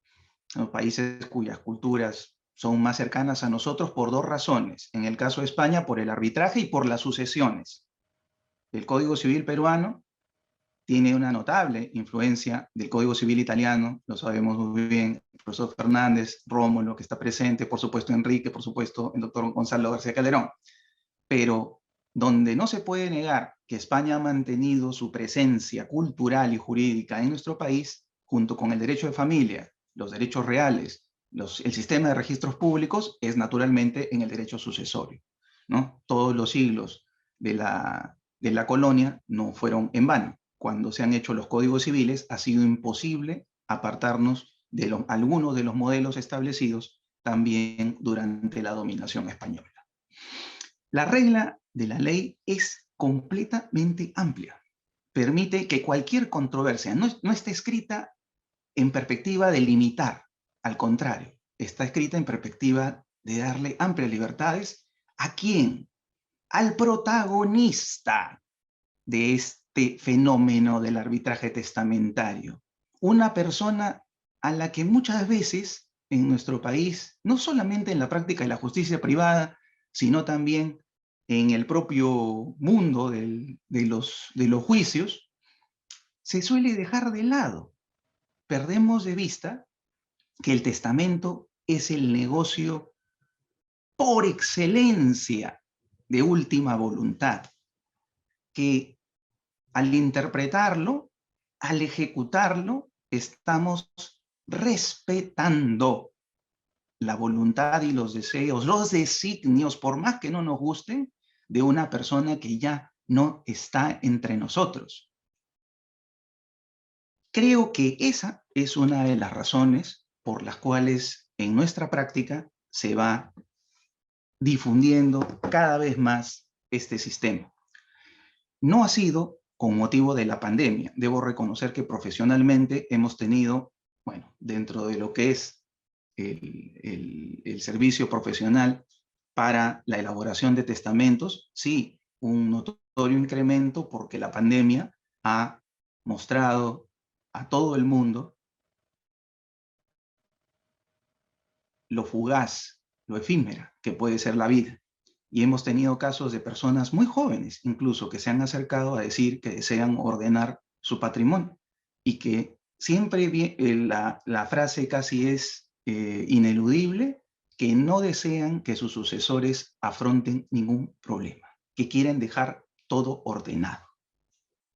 los países cuyas culturas son más cercanas a nosotros, por dos razones. En el caso de España, por el arbitraje y por las sucesiones. El Código Civil peruano tiene una notable influencia del Código Civil italiano, lo sabemos muy bien, el profesor Fernández, Rómulo, que está presente, por supuesto Enrique, por supuesto el doctor Gonzalo García Calderón. Pero donde no se puede negar que España ha mantenido su presencia cultural y jurídica en nuestro país, junto con el derecho de familia, los derechos reales, el sistema de registros públicos, es naturalmente en el derecho sucesorio, ¿no? Todos los siglos de la colonia no fueron en vano. Cuando se han hecho los códigos civiles, ha sido imposible apartarnos de algunos de los modelos establecidos también durante la dominación española. La regla de la ley es completamente amplia. Permite que cualquier controversia no esté escrita en perspectiva de limitar, al contrario, está escrita en perspectiva de darle amplias libertades. ¿A quién? Al protagonista de este fenómeno del arbitraje testamentario. Una persona a la que muchas veces en nuestro país, no solamente en la práctica de la justicia privada, sino también en el propio mundo de los juicios, se suele dejar de lado. Perdemos de vista que el testamento es el negocio por excelencia de última voluntad, que al interpretarlo, al ejecutarlo, estamos respetando la voluntad y los deseos, los designios, por más que no nos gusten, de una persona que ya no está entre nosotros. Creo que esa es una de las razones por las cuales en nuestra práctica se va difundiendo cada vez más este sistema. No ha sido con motivo de la pandemia. Debo reconocer que profesionalmente hemos tenido, bueno, dentro de lo que es el servicio profesional para la elaboración de testamentos, sí, un notorio incremento porque la pandemia ha mostrado a todo el mundo lo fugaz, lo efímera que puede ser la vida. Y hemos tenido casos de personas muy jóvenes, incluso, que se han acercado a decir que desean ordenar su patrimonio y que siempre la frase casi es ineludible, que no desean que sus sucesores afronten ningún problema, que quieren dejar todo ordenado.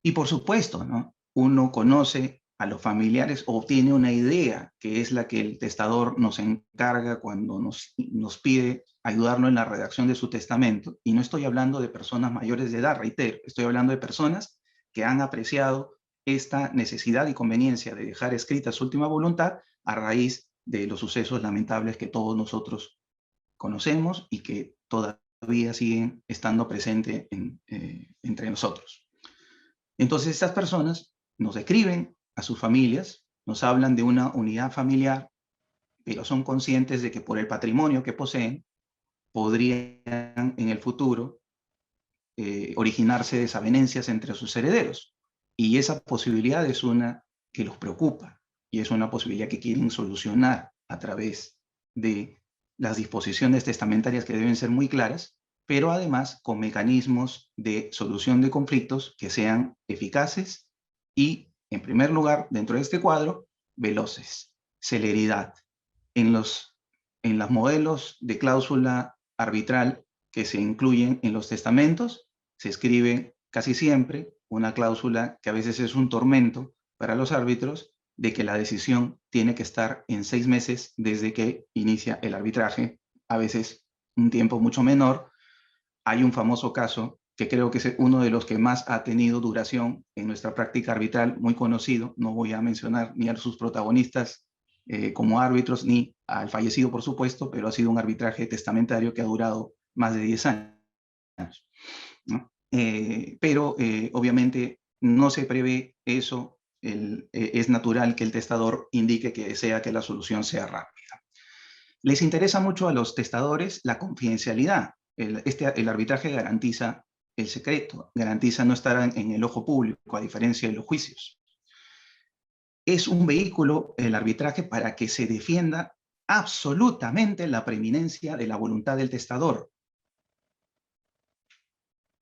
Y por supuesto, ¿no? Uno conoce a los familiares o tiene una idea, que es la que el testador nos encarga cuando nos pide ayudarlo en la redacción de su testamento. Y no estoy hablando de personas mayores de edad, reitero, estoy hablando de personas que han apreciado esta necesidad y conveniencia de dejar escrita su última voluntad a raíz de los sucesos lamentables que todos nosotros conocemos y que todavía siguen estando presentes entre nosotros. Entonces estas personas nos escriben a sus familias, nos hablan de una unidad familiar, pero son conscientes de que por el patrimonio que poseen podrían en el futuro originarse desavenencias entre sus herederos. Y esa posibilidad es una que los preocupa y es una posibilidad que quieren solucionar a través de las disposiciones testamentarias que deben ser muy claras, pero además con mecanismos de solución de conflictos que sean eficaces y, en primer lugar, dentro de este cuadro, veloces, celeridad. En los modelos de cláusula arbitral que se incluyen en los testamentos, se escribe casi siempre una cláusula que a veces es un tormento para los árbitros, de que la decisión tiene que estar en 6 meses desde que inicia el arbitraje, a veces un tiempo mucho menor. Hay un famoso caso que creo que es uno de los que más ha tenido duración en nuestra práctica arbitral, muy conocido. No voy a mencionar ni a sus protagonistas como árbitros, ni al fallecido, por supuesto, pero ha sido un arbitraje testamentario que ha durado más de 10 años, ¿no? Pero obviamente no se prevé eso. Es natural que el testador indique que desea que la solución sea rápida. Les interesa mucho a los testadores la confidencialidad. El arbitraje garantiza el secreto, garantiza no estar en el ojo público, a diferencia de los juicios. Es un vehículo, el arbitraje, para que se defienda absolutamente la preeminencia de la voluntad del testador.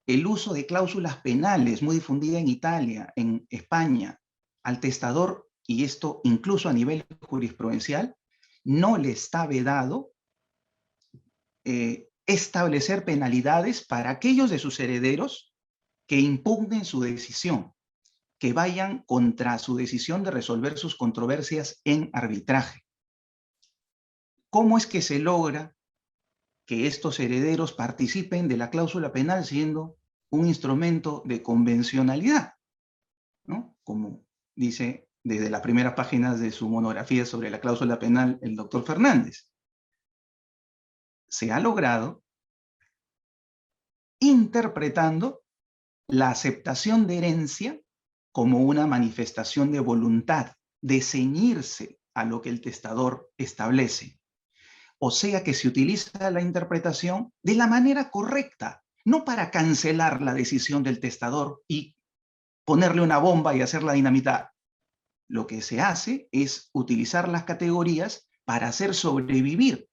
El uso de cláusulas penales, muy difundida en Italia, en España, al testador, y esto incluso a nivel jurisprudencial, no le está vedado establecer penalidades para aquellos de sus herederos que impugnen su decisión, que vayan contra su decisión de resolver sus controversias en arbitraje. ¿Cómo es que se logra que estos herederos participen de la cláusula penal siendo un instrumento de convencionalidad, ¿no? Como dice desde las primeras páginas de su monografía sobre la cláusula penal el doctor Fernández. Se ha logrado interpretando la aceptación de herencia como una manifestación de voluntad, de ceñirse a lo que el testador establece. O sea que se utiliza la interpretación de la manera correcta, no para cancelar la decisión del testador y ponerle una bomba y hacerla dinamitar. Lo que se hace es utilizar las categorías para hacer sobrevivir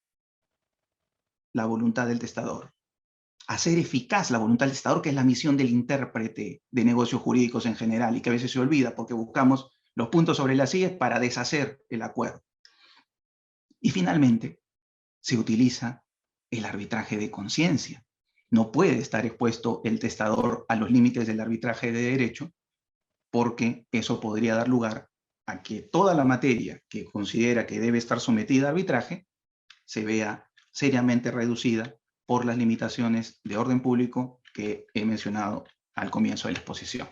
la voluntad del testador, hacer eficaz la voluntad del testador, que es la misión del intérprete de negocios jurídicos en general y que a veces se olvida porque buscamos los puntos sobre las sillas para deshacer el acuerdo. Y finalmente, se utiliza el arbitraje de conciencia. No puede estar expuesto el testador a los límites del arbitraje de derecho porque eso podría dar lugar a que toda la materia que considera que debe estar sometida a arbitraje se vea seriamente reducida por las limitaciones de orden público que he mencionado al comienzo de la exposición.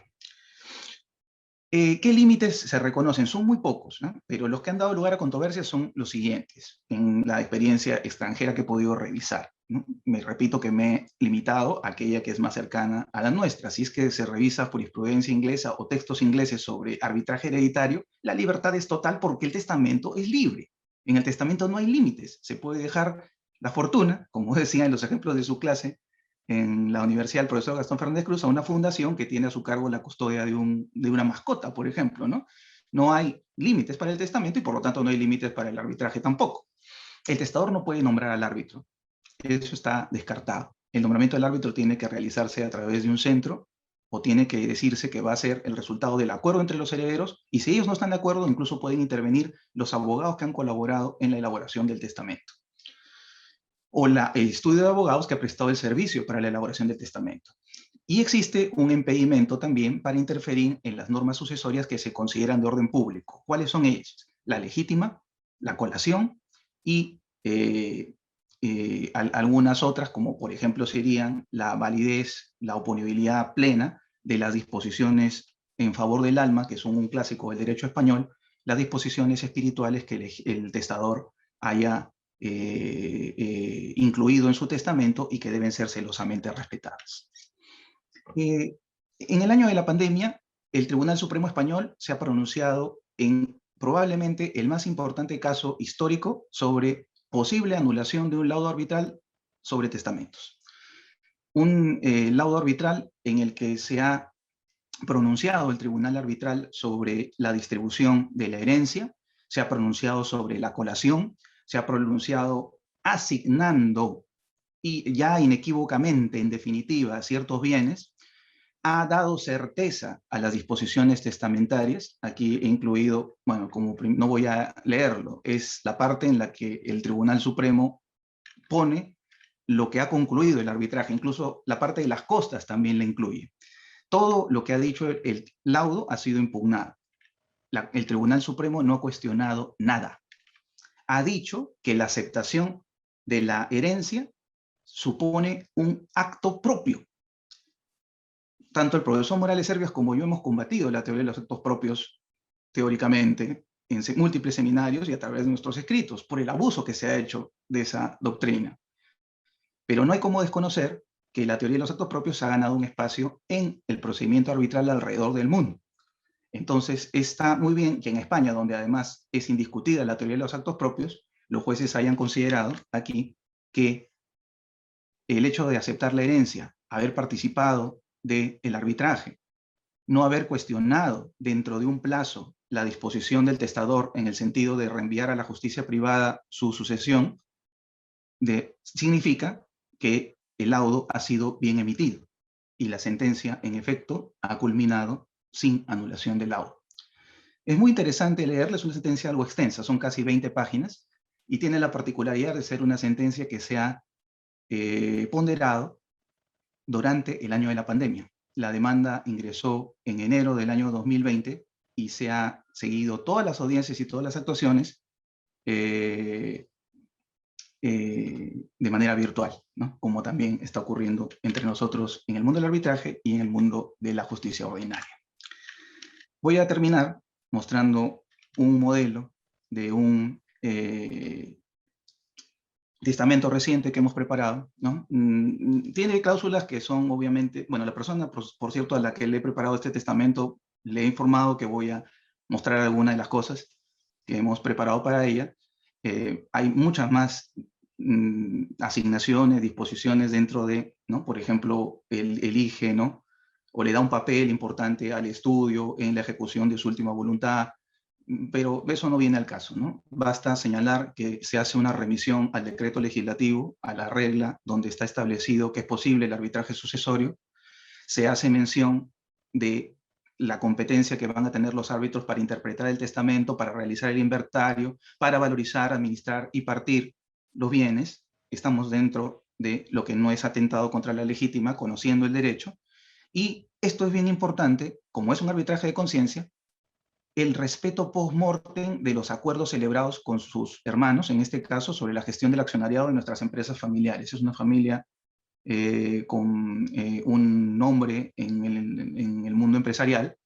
¿Qué límites se reconocen? Son muy pocos, ¿no? Pero los que han dado lugar a controversias son los siguientes, en la experiencia extranjera que he podido revisar, ¿no? Me repito que me he limitado a aquella que es más cercana a la nuestra. Si es que se revisa jurisprudencia inglesa o textos ingleses sobre arbitraje hereditario, la libertad es total porque el testamento es libre. En el testamento no hay límites. Se puede dejar la fortuna, como decía en los ejemplos de su clase, en la universidad el profesor Gastón Fernández Cruz, a una fundación que tiene a su cargo la custodia de una mascota, por ejemplo, ¿no? No hay límites para el testamento y por lo tanto no hay límites para el arbitraje tampoco. El testador no puede nombrar al árbitro. Eso está descartado. El nombramiento del árbitro tiene que realizarse a través de un centro o tiene que decirse que va a ser el resultado del acuerdo entre los herederos y si ellos no están de acuerdo, incluso pueden intervenir los abogados que han colaborado en la elaboración del testamento o el estudio de abogados que ha prestado el servicio para la elaboración del testamento. Y existe un impedimento también para interferir en las normas sucesorias que se consideran de orden público. ¿Cuáles son ellas? La legítima, la colación y algunas otras, como por ejemplo serían la validez, la oponibilidad plena de las disposiciones en favor del alma, que son un clásico del derecho español, las disposiciones espirituales que el testador haya incluido en su testamento y que deben ser celosamente respetadas. En el año de la pandemia, el Tribunal Supremo Español se ha pronunciado en probablemente el más importante caso histórico sobre posible anulación de un laudo arbitral sobre testamentos. Un laudo arbitral en el que se ha pronunciado el Tribunal Arbitral sobre la distribución de la herencia, se ha pronunciado sobre la colación, se ha pronunciado asignando y ya inequívocamente, en definitiva, ciertos bienes, ha dado certeza a las disposiciones testamentarias. Aquí he incluido, bueno, como no voy a leerlo, es la parte en la que el Tribunal Supremo pone lo que ha concluido el arbitraje, incluso la parte de las costas también la incluye. Todo lo que ha dicho el laudo ha sido impugnado. El Tribunal Supremo no ha cuestionado nada. Ha dicho que la aceptación de la herencia supone un acto propio. Tanto el profesor Morales Servias como yo hemos combatido la teoría de los actos propios teóricamente en múltiples seminarios y a través de nuestros escritos por el abuso que se ha hecho de esa doctrina. Pero no hay cómo desconocer que la teoría de los actos propios ha ganado un espacio en el procedimiento arbitral alrededor del mundo. Entonces está muy bien que en España, donde además es indiscutida la teoría de los actos propios, los jueces hayan considerado aquí que el hecho de aceptar la herencia, haber participado del arbitraje, no haber cuestionado dentro de un plazo la disposición del testador en el sentido de reenviar a la justicia privada su sucesión, significa que el laudo ha sido bien emitido y la sentencia, en efecto, ha culminado sin anulación del laudo. Es muy interesante leerles una sentencia algo extensa, son casi 20 páginas, y tiene la particularidad de ser una sentencia que se ha ponderado durante el año de la pandemia. La demanda ingresó en enero del año 2020 y se ha seguido todas las audiencias y todas las actuaciones de manera virtual, ¿no? Como también está ocurriendo entre nosotros en el mundo del arbitraje y en el mundo de la justicia ordinaria. Voy a terminar mostrando un modelo de un testamento reciente que hemos preparado, ¿no? Tiene cláusulas que son obviamente, bueno, la persona, por cierto, a la que le he preparado este testamento, le he informado que voy a mostrar algunas de las cosas que hemos preparado para ella. Hay muchas más asignaciones, disposiciones dentro de, ¿no? Por ejemplo, él elige, ¿no? O le da un papel importante al estudio en la ejecución de su última voluntad, pero eso no viene al caso, ¿no? Basta señalar que se hace una remisión al decreto legislativo, a la regla donde está establecido que es posible el arbitraje sucesorio, se hace mención de la competencia que van a tener los árbitros para interpretar el testamento, para realizar el inventario, para valorizar, administrar y partir los bienes. Estamos dentro de lo que no es atentado contra la legítima, conociendo el derecho, Y esto es bien importante, como es un arbitraje de conciencia, el respeto post-mortem de los acuerdos celebrados con sus hermanos, en este caso sobre la gestión del accionariado de nuestras empresas familiares. Es una familia con un nombre en el mundo empresarial,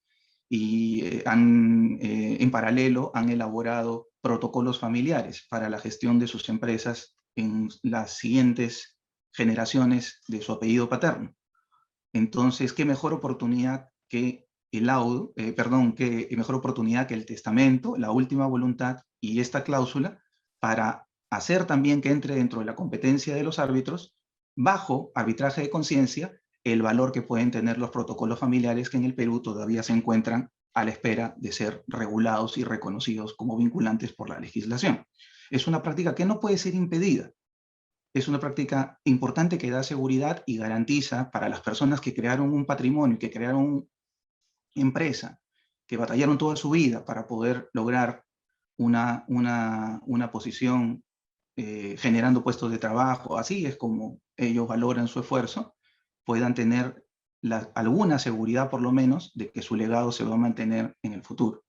y en paralelo han elaborado protocolos familiares para la gestión de sus empresas en las siguientes generaciones de su apellido paterno. Entonces, qué mejor oportunidad que qué mejor oportunidad que el testamento, la última voluntad y esta cláusula para hacer también que entre dentro de la competencia de los árbitros, bajo arbitraje de conciencia, el valor que pueden tener los protocolos familiares que en el Perú todavía se encuentran a la espera de ser regulados y reconocidos como vinculantes por la legislación. Es una práctica que no puede ser impedida. Es una práctica importante que da seguridad y garantiza para las personas que crearon un patrimonio, que crearon una empresa, que batallaron toda su vida para poder lograr una posición generando puestos de trabajo. Así es como ellos valoran su esfuerzo, puedan tener alguna seguridad por lo menos de que su legado se va a mantener en el futuro.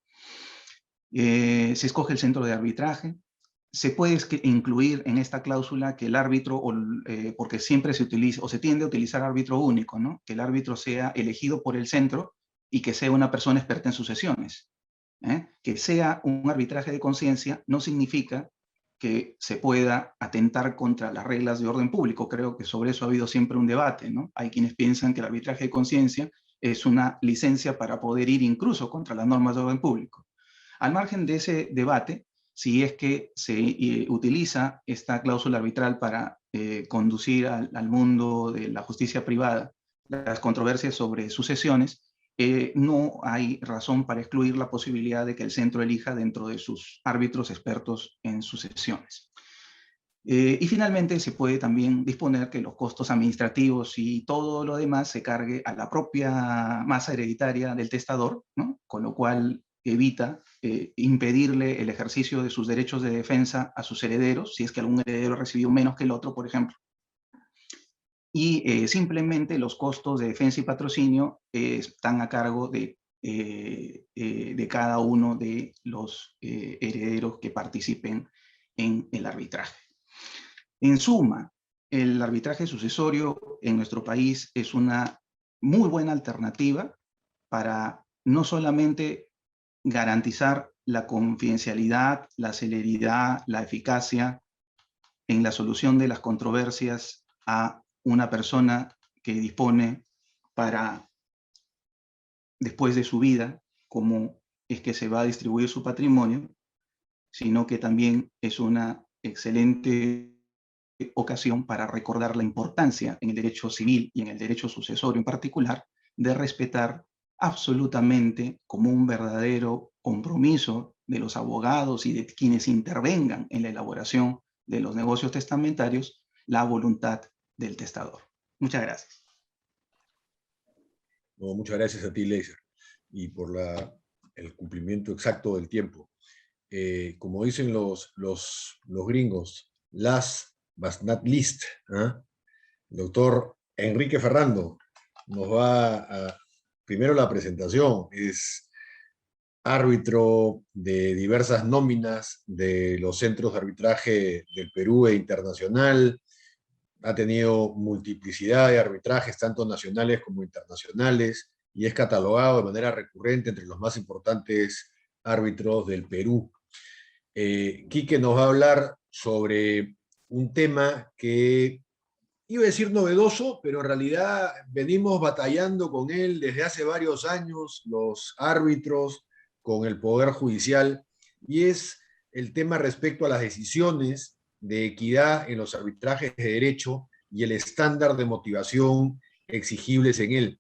Se escoge el centro de arbitraje. Se puede incluir en esta cláusula que el árbitro, porque siempre se utiliza o se tiende a utilizar árbitro único, ¿no? Que el árbitro sea elegido por el centro y que sea una persona experta en sucesiones. Que sea un arbitraje de conciencia no significa que se pueda atentar contra las reglas de orden público. Creo que sobre eso ha habido siempre un debate, ¿no? Hay quienes piensan que el arbitraje de conciencia es una licencia para poder ir incluso contra las normas de orden público. Al margen de ese debate, si es que se utiliza esta cláusula arbitral para conducir al mundo de la justicia privada las controversias sobre sucesiones, no hay razón para excluir la posibilidad de que el centro elija dentro de sus árbitros expertos en sucesiones. Y finalmente se puede también disponer que los costos administrativos y todo lo demás se cargue a la propia masa hereditaria del testador, ¿no? Con lo cual evita impedirle el ejercicio de sus derechos de defensa a sus herederos, si es que algún heredero recibió menos que el otro, por ejemplo. Y simplemente los costos de defensa y patrocinio están a cargo de cada uno de los herederos que participen en el arbitraje. En suma, el arbitraje sucesorio en nuestro país es una muy buena alternativa para no solamente garantizar la confidencialidad, la celeridad, la eficacia en la solución de las controversias a una persona que dispone para, después de su vida, cómo es que se va a distribuir su patrimonio, sino que también es una excelente ocasión para recordar la importancia en el derecho civil y en el derecho sucesorio en particular de respetar absolutamente como un verdadero compromiso de los abogados y de quienes intervengan en la elaboración de los negocios testamentarios la voluntad del testador. Muchas gracias. No, muchas gracias a ti, Leiser, y por el cumplimiento exacto del tiempo. Como dicen los gringos, last but not least, el doctor Enrique Ferrando nos va a, primero la presentación, es árbitro de diversas nóminas de los centros de arbitraje del Perú e internacional, ha tenido multiplicidad de arbitrajes, tanto nacionales como internacionales, y es catalogado de manera recurrente entre los más importantes árbitros del Perú. Quique nos va a hablar sobre un tema que iba a decir novedoso, pero en realidad venimos batallando con él desde hace varios años, los árbitros, con el Poder Judicial, y es el tema respecto a las decisiones de equidad en los arbitrajes de derecho y el estándar de motivación exigibles en él.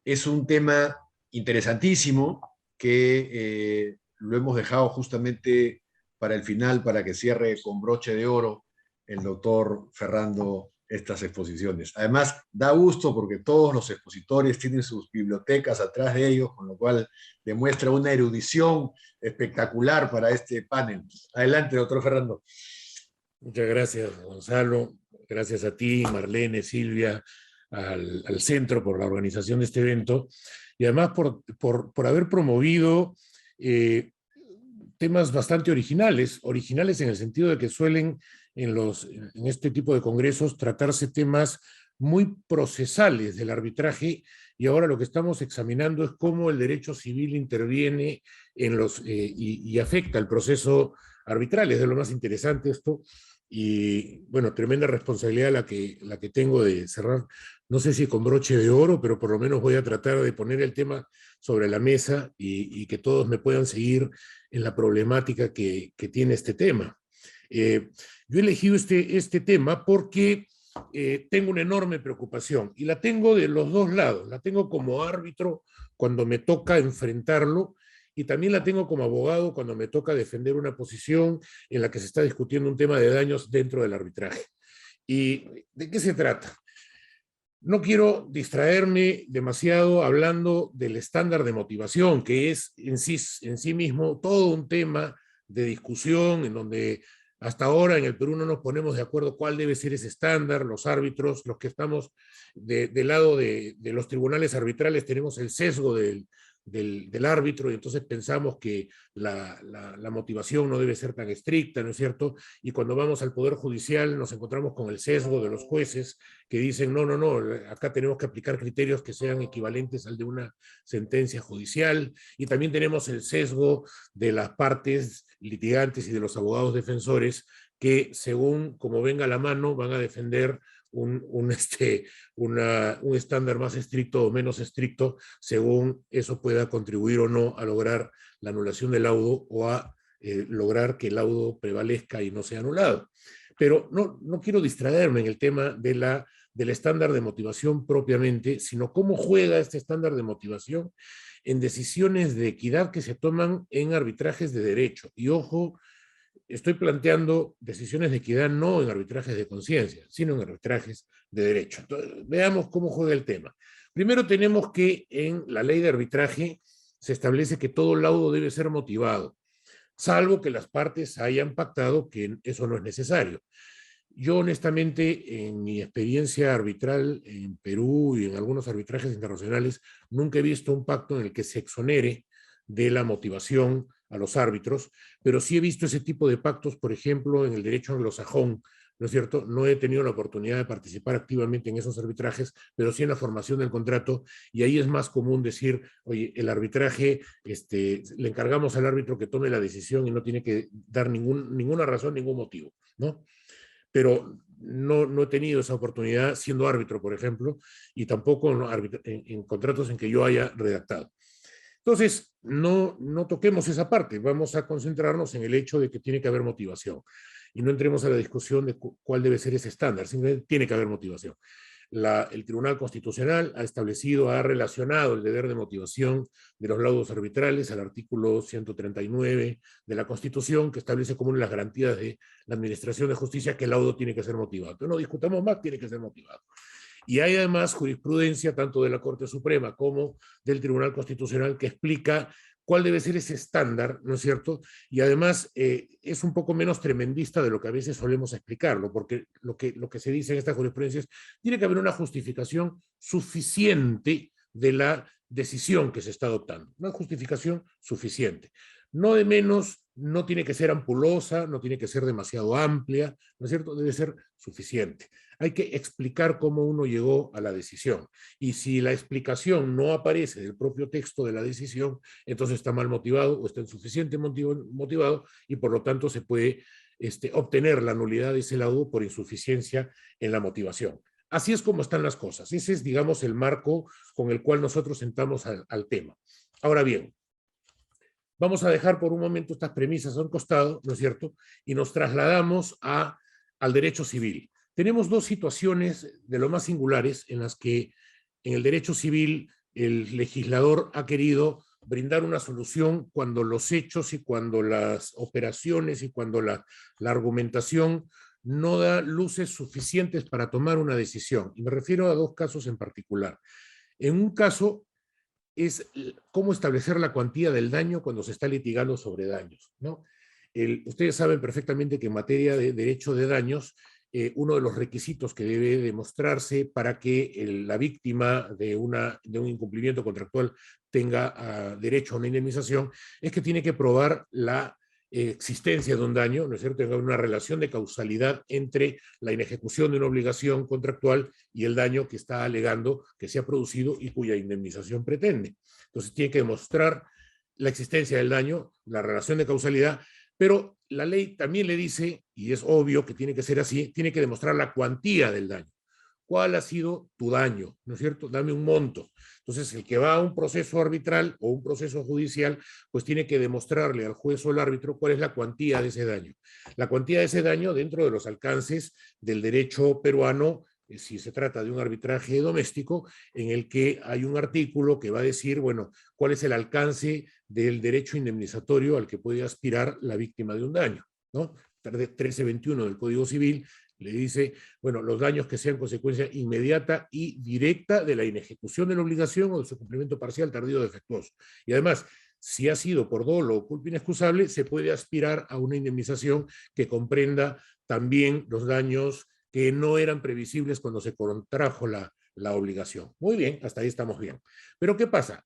Es un tema interesantísimo que lo hemos dejado justamente para el final, para que cierre con broche de oro el doctor Ferrando estas exposiciones. Además, da gusto porque todos los expositores tienen sus bibliotecas atrás de ellos, con lo cual demuestra una erudición espectacular para este panel. Adelante, doctor Ferrando. Muchas gracias, Gonzalo. Gracias a ti, Marlene, Silvia, al centro por la organización de este evento, y además por haber promovido temas bastante originales en el sentido de que suelen en este tipo de congresos tratarse temas muy procesales del arbitraje, y ahora lo que estamos examinando es cómo el derecho civil interviene y afecta el proceso arbitral. Es de lo más interesante esto, y bueno, tremenda responsabilidad la que tengo de cerrar, no sé si con broche de oro, pero por lo menos voy a tratar de poner el tema sobre la mesa y que todos me puedan seguir en la problemática que tiene este tema. Yo he elegido este tema porque tengo una enorme preocupación, y la tengo de los dos lados. La tengo como árbitro cuando me toca enfrentarlo, y también la tengo como abogado cuando me toca defender una posición en la que se está discutiendo un tema de daños dentro del arbitraje. ¿Y de qué se trata? No quiero distraerme demasiado hablando del estándar de motivación, que es en sí mismo todo un tema de discusión, en donde hasta ahora en el Perú no nos ponemos de acuerdo cuál debe ser ese estándar. Los árbitros, los que estamos del lado de los tribunales arbitrales, tenemos el sesgo del árbitro, y entonces pensamos que la motivación no debe ser tan estricta, ¿no es cierto? Y cuando vamos al Poder Judicial nos encontramos con el sesgo de los jueces que dicen, no, acá tenemos que aplicar criterios que sean equivalentes al de una sentencia judicial, y también tenemos el sesgo de las partes litigantes y de los abogados defensores que, según como venga la mano, van a defender un estándar más estricto o menos estricto, según eso pueda contribuir o no a lograr la anulación del laudo, o a lograr que el laudo prevalezca y no sea anulado. Pero no quiero distraerme en el tema del estándar de motivación propiamente, sino cómo juega este estándar de motivación en decisiones de equidad que se toman en arbitrajes de derecho. Y ojo, estoy planteando decisiones de equidad no en arbitrajes de conciencia, sino en arbitrajes de derecho. Entonces, veamos cómo juega el tema. Primero tenemos que en la ley de arbitraje se establece que todo laudo debe ser motivado, salvo que las partes hayan pactado que eso no es necesario. Yo honestamente, en mi experiencia arbitral en Perú y en algunos arbitrajes internacionales, nunca he visto un pacto en el que se exonere de la motivación a los árbitros, pero sí he visto ese tipo de pactos, por ejemplo, en el derecho anglosajón, ¿no es cierto? No he tenido la oportunidad de participar activamente en esos arbitrajes, pero sí en la formación del contrato, y ahí es más común decir, oye, el arbitraje, le encargamos al árbitro que tome la decisión y no tiene que dar ninguna razón, ningún motivo, ¿no? Pero no he tenido esa oportunidad siendo árbitro, por ejemplo, y tampoco en contratos en que yo haya redactado. Entonces, no toquemos esa parte, vamos a concentrarnos en el hecho de que tiene que haber motivación, y no entremos a la discusión de cuál debe ser ese estándar, simplemente tiene que haber motivación. El Tribunal Constitucional ha relacionado el deber de motivación de los laudos arbitrales al artículo 139 de la Constitución, que establece como una de las garantías de la Administración de Justicia que el laudo tiene que ser motivado. Entonces, no discutamos más, tiene que ser motivado. Y hay además jurisprudencia tanto de la Corte Suprema como del Tribunal Constitucional que explica cuál debe ser ese estándar, ¿no es cierto? Y además es un poco menos tremendista de lo que a veces solemos explicarlo, porque lo que se dice en esta jurisprudencia es, tiene que haber una justificación suficiente de la decisión que se está adoptando, una justificación suficiente. No de menos, no tiene que ser ampulosa, no tiene que ser demasiado amplia, ¿no es cierto? Debe ser suficiente. Hay que explicar cómo uno llegó a la decisión. Y si la explicación no aparece del propio texto de la decisión, entonces está mal motivado o está insuficiente motivado, y por lo tanto se puede obtener la nulidad de ese laudo por insuficiencia en la motivación. Así es como están las cosas. Ese es, digamos, el marco con el cual nosotros entramos al tema. Ahora bien, vamos a dejar por un momento estas premisas a un costado, ¿no es cierto? Y nos trasladamos al derecho civil. Tenemos dos situaciones de lo más singulares en las que en el derecho civil el legislador ha querido brindar una solución cuando los hechos y cuando las operaciones y cuando la argumentación no da luces suficientes para tomar una decisión. Y me refiero a dos casos en particular. En un caso es cómo establecer la cuantía del daño cuando se está litigando sobre daños, ¿no? Ustedes saben perfectamente que en materia de derecho de daños uno de los requisitos que debe demostrarse para que la víctima de un incumplimiento contractual tenga derecho a una indemnización es que tiene que probar la existencia de un daño, ¿no es cierto?, tenga una relación de causalidad entre la inejecución de una obligación contractual y el daño que está alegando que se ha producido y cuya indemnización pretende. Entonces tiene que demostrar la existencia del daño, la relación de causalidad, pero la ley también le dice, y es obvio que tiene que ser así, tiene que demostrar la cuantía del daño. ¿Cuál ha sido tu daño? ¿No es cierto? Dame un monto. Entonces, el que va a un proceso arbitral o un proceso judicial, pues tiene que demostrarle al juez o al árbitro cuál es la cuantía de ese daño. La cuantía de ese daño dentro de los alcances del derecho peruano, si se trata de un arbitraje doméstico, en el que hay un artículo que va a decir, bueno, cuál es el alcance del derecho indemnizatorio al que puede aspirar la víctima de un daño, ¿no? 1321 del Código Civil le dice, bueno, los daños que sean consecuencia inmediata y directa de la inejecución de la obligación o de su cumplimiento parcial, tardío o defectuoso. Y además, si ha sido por dolo o culpa inexcusable, se puede aspirar a una indemnización que comprenda también los daños que no eran previsibles cuando se contrajo la obligación. Muy bien, hasta ahí estamos bien. Pero ¿qué pasa?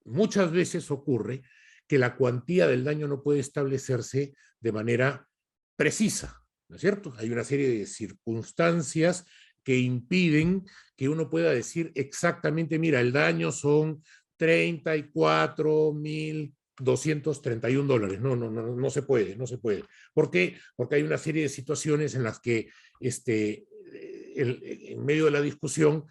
Muchas veces ocurre que la cuantía del daño no puede establecerse de manera precisa, ¿no es cierto? Hay una serie de circunstancias que impiden que uno pueda decir exactamente, mira, el daño son $34,231. No se puede, no se puede. ¿Por qué? Porque hay una serie de situaciones en las que en medio de la discusión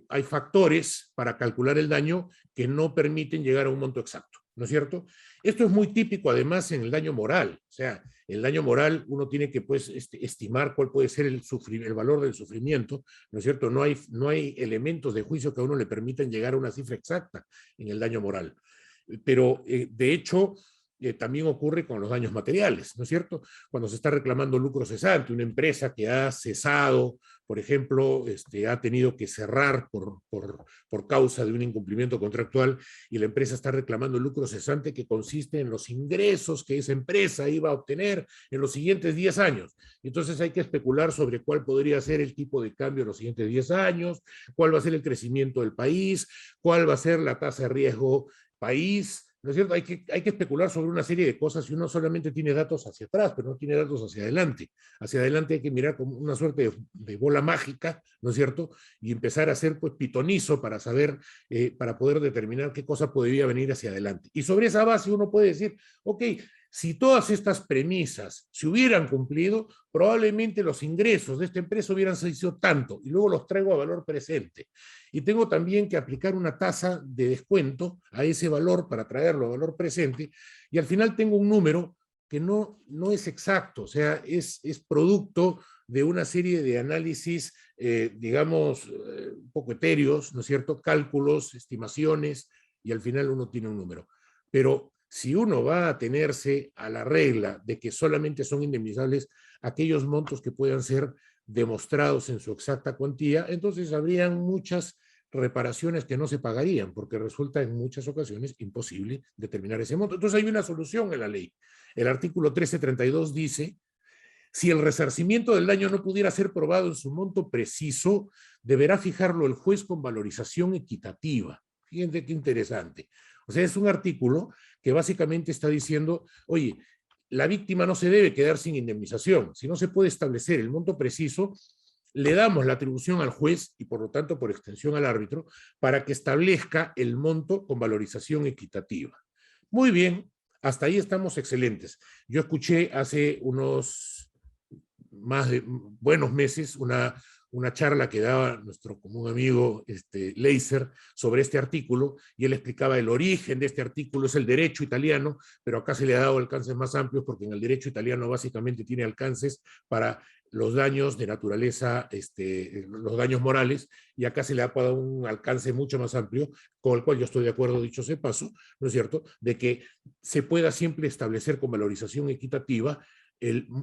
hay factores para calcular el daño que no permiten llegar a un monto exacto, ¿no es cierto? Esto es muy típico además en el daño moral, o sea, el daño moral uno tiene que pues estimar cuál puede ser el valor del sufrimiento, ¿no es cierto? No hay elementos de juicio que a uno le permitan llegar a una cifra exacta en el daño moral. Pero de hecho también ocurre con los daños materiales, ¿no es cierto? Cuando se está reclamando lucro cesante, una empresa que ha cesado, por ejemplo, ha tenido que cerrar por causa de un incumplimiento contractual y la empresa está reclamando el lucro cesante que consiste en los ingresos que esa empresa iba a obtener en los siguientes 10 años. Entonces hay que especular sobre cuál podría ser el tipo de cambio en los siguientes 10 años, cuál va a ser el crecimiento del país, cuál va a ser la tasa de riesgo país, ¿no es cierto? Hay que especular sobre una serie de cosas y uno solamente tiene datos hacia atrás, pero no tiene datos hacia adelante. Hacia adelante hay que mirar como una suerte de bola mágica, ¿no es cierto? Y empezar a hacer pues pitonizo para saber, para poder determinar qué cosa podría venir hacia adelante. Y sobre esa base uno puede decir, ok, si todas estas premisas se hubieran cumplido, probablemente los ingresos de esta empresa hubieran sido tanto, y luego los traigo a valor presente. Y tengo también que aplicar una tasa de descuento a ese valor para traerlo a valor presente, y al final tengo un número que no es exacto, o sea, es producto de una serie de análisis, digamos, un poco etéreos, ¿no es cierto? Cálculos, estimaciones, y al final uno tiene un número. Pero si uno va a atenerse a la regla de que solamente son indemnizables aquellos montos que puedan ser demostrados en su exacta cuantía, entonces habrían muchas reparaciones que no se pagarían, porque resulta en muchas ocasiones imposible determinar ese monto. Entonces hay una solución en la ley. El artículo 1332 dice, si el resarcimiento del daño no pudiera ser probado en su monto preciso, deberá fijarlo el juez con valorización equitativa. Fíjense qué interesante. O sea, es un artículo que básicamente está diciendo, oye, la víctima no se debe quedar sin indemnización. Si no se puede establecer el monto preciso, le damos la atribución al juez y por lo tanto por extensión al árbitro para que establezca el monto con valorización equitativa. Muy bien, hasta ahí estamos excelentes. Yo escuché hace unos buenos meses una charla que daba nuestro común amigo Leiser sobre este artículo, y él explicaba el origen de este artículo, es el derecho italiano, pero acá se le ha dado alcances más amplios porque en el derecho italiano básicamente tiene alcances para los daños de naturaleza, los daños morales, y acá se le ha dado un alcance mucho más amplio, con el cual yo estoy de acuerdo, dicho sea de paso, ¿no es cierto?, de que se pueda siempre establecer con valorización equitativa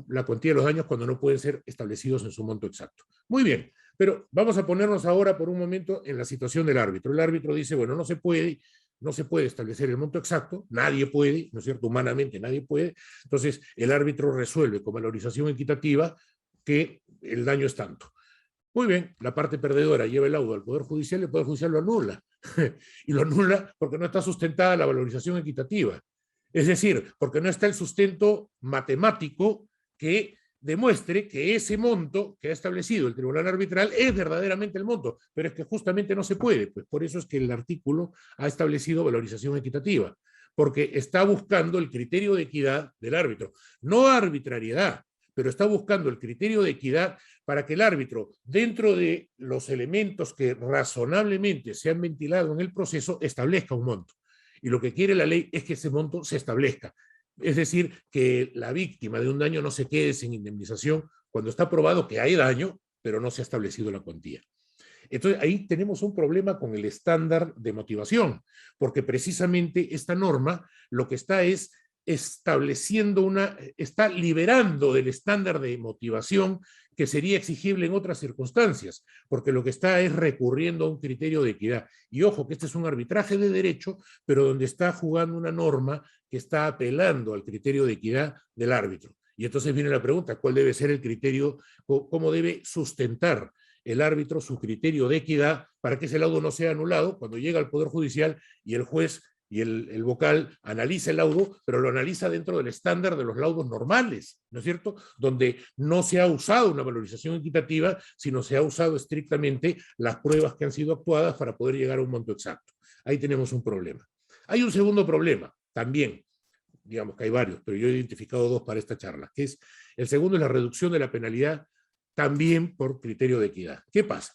la cuantía de los daños cuando no pueden ser establecidos en su monto exacto. Muy bien, pero vamos a ponernos ahora por un momento en la situación del árbitro. El árbitro dice, bueno, no se puede establecer el monto exacto, nadie puede, ¿no es cierto?, humanamente nadie puede. Entonces el árbitro resuelve con valorización equitativa, que el daño es tanto. Muy bien, la parte perdedora lleva el laudo al Poder Judicial y el Poder Judicial lo anula. Y lo anula porque no está sustentada la valorización equitativa. Es decir, porque no está el sustento matemático que demuestre que ese monto que ha establecido el tribunal arbitral es verdaderamente el monto, pero es que justamente no se puede, pues por eso es que el artículo ha establecido valorización equitativa, porque está buscando el criterio de equidad del árbitro, no arbitrariedad, pero está buscando el criterio de equidad para que el árbitro, dentro de los elementos que razonablemente se han ventilado en el proceso, establezca un monto. Y lo que quiere la ley es que ese monto se establezca. Es decir, que la víctima de un daño no se quede sin indemnización cuando está probado que hay daño, pero no se ha establecido la cuantía. Entonces, ahí tenemos un problema con el estándar de motivación, porque precisamente esta norma lo que está es estableciendo está liberando del estándar de motivación que sería exigible en otras circunstancias, porque lo que está es recurriendo a un criterio de equidad. Y ojo, que este es un arbitraje de derecho, pero donde está jugando una norma que está apelando al criterio de equidad del árbitro. Y entonces viene la pregunta, ¿cuál debe ser el criterio, cómo debe sustentar el árbitro su criterio de equidad para que ese laudo no sea anulado cuando llega al Poder Judicial y el juez y el vocal analiza el laudo, pero lo analiza dentro del estándar de los laudos normales, ¿no es cierto? Donde no se ha usado una valorización equitativa, sino se ha usado estrictamente las pruebas que han sido actuadas para poder llegar a un monto exacto. Ahí tenemos un problema. Hay un segundo problema, también, digamos que hay varios, pero yo he identificado dos para esta charla, que es, el segundo es la reducción de la penalidad, también por criterio de equidad. ¿Qué pasa?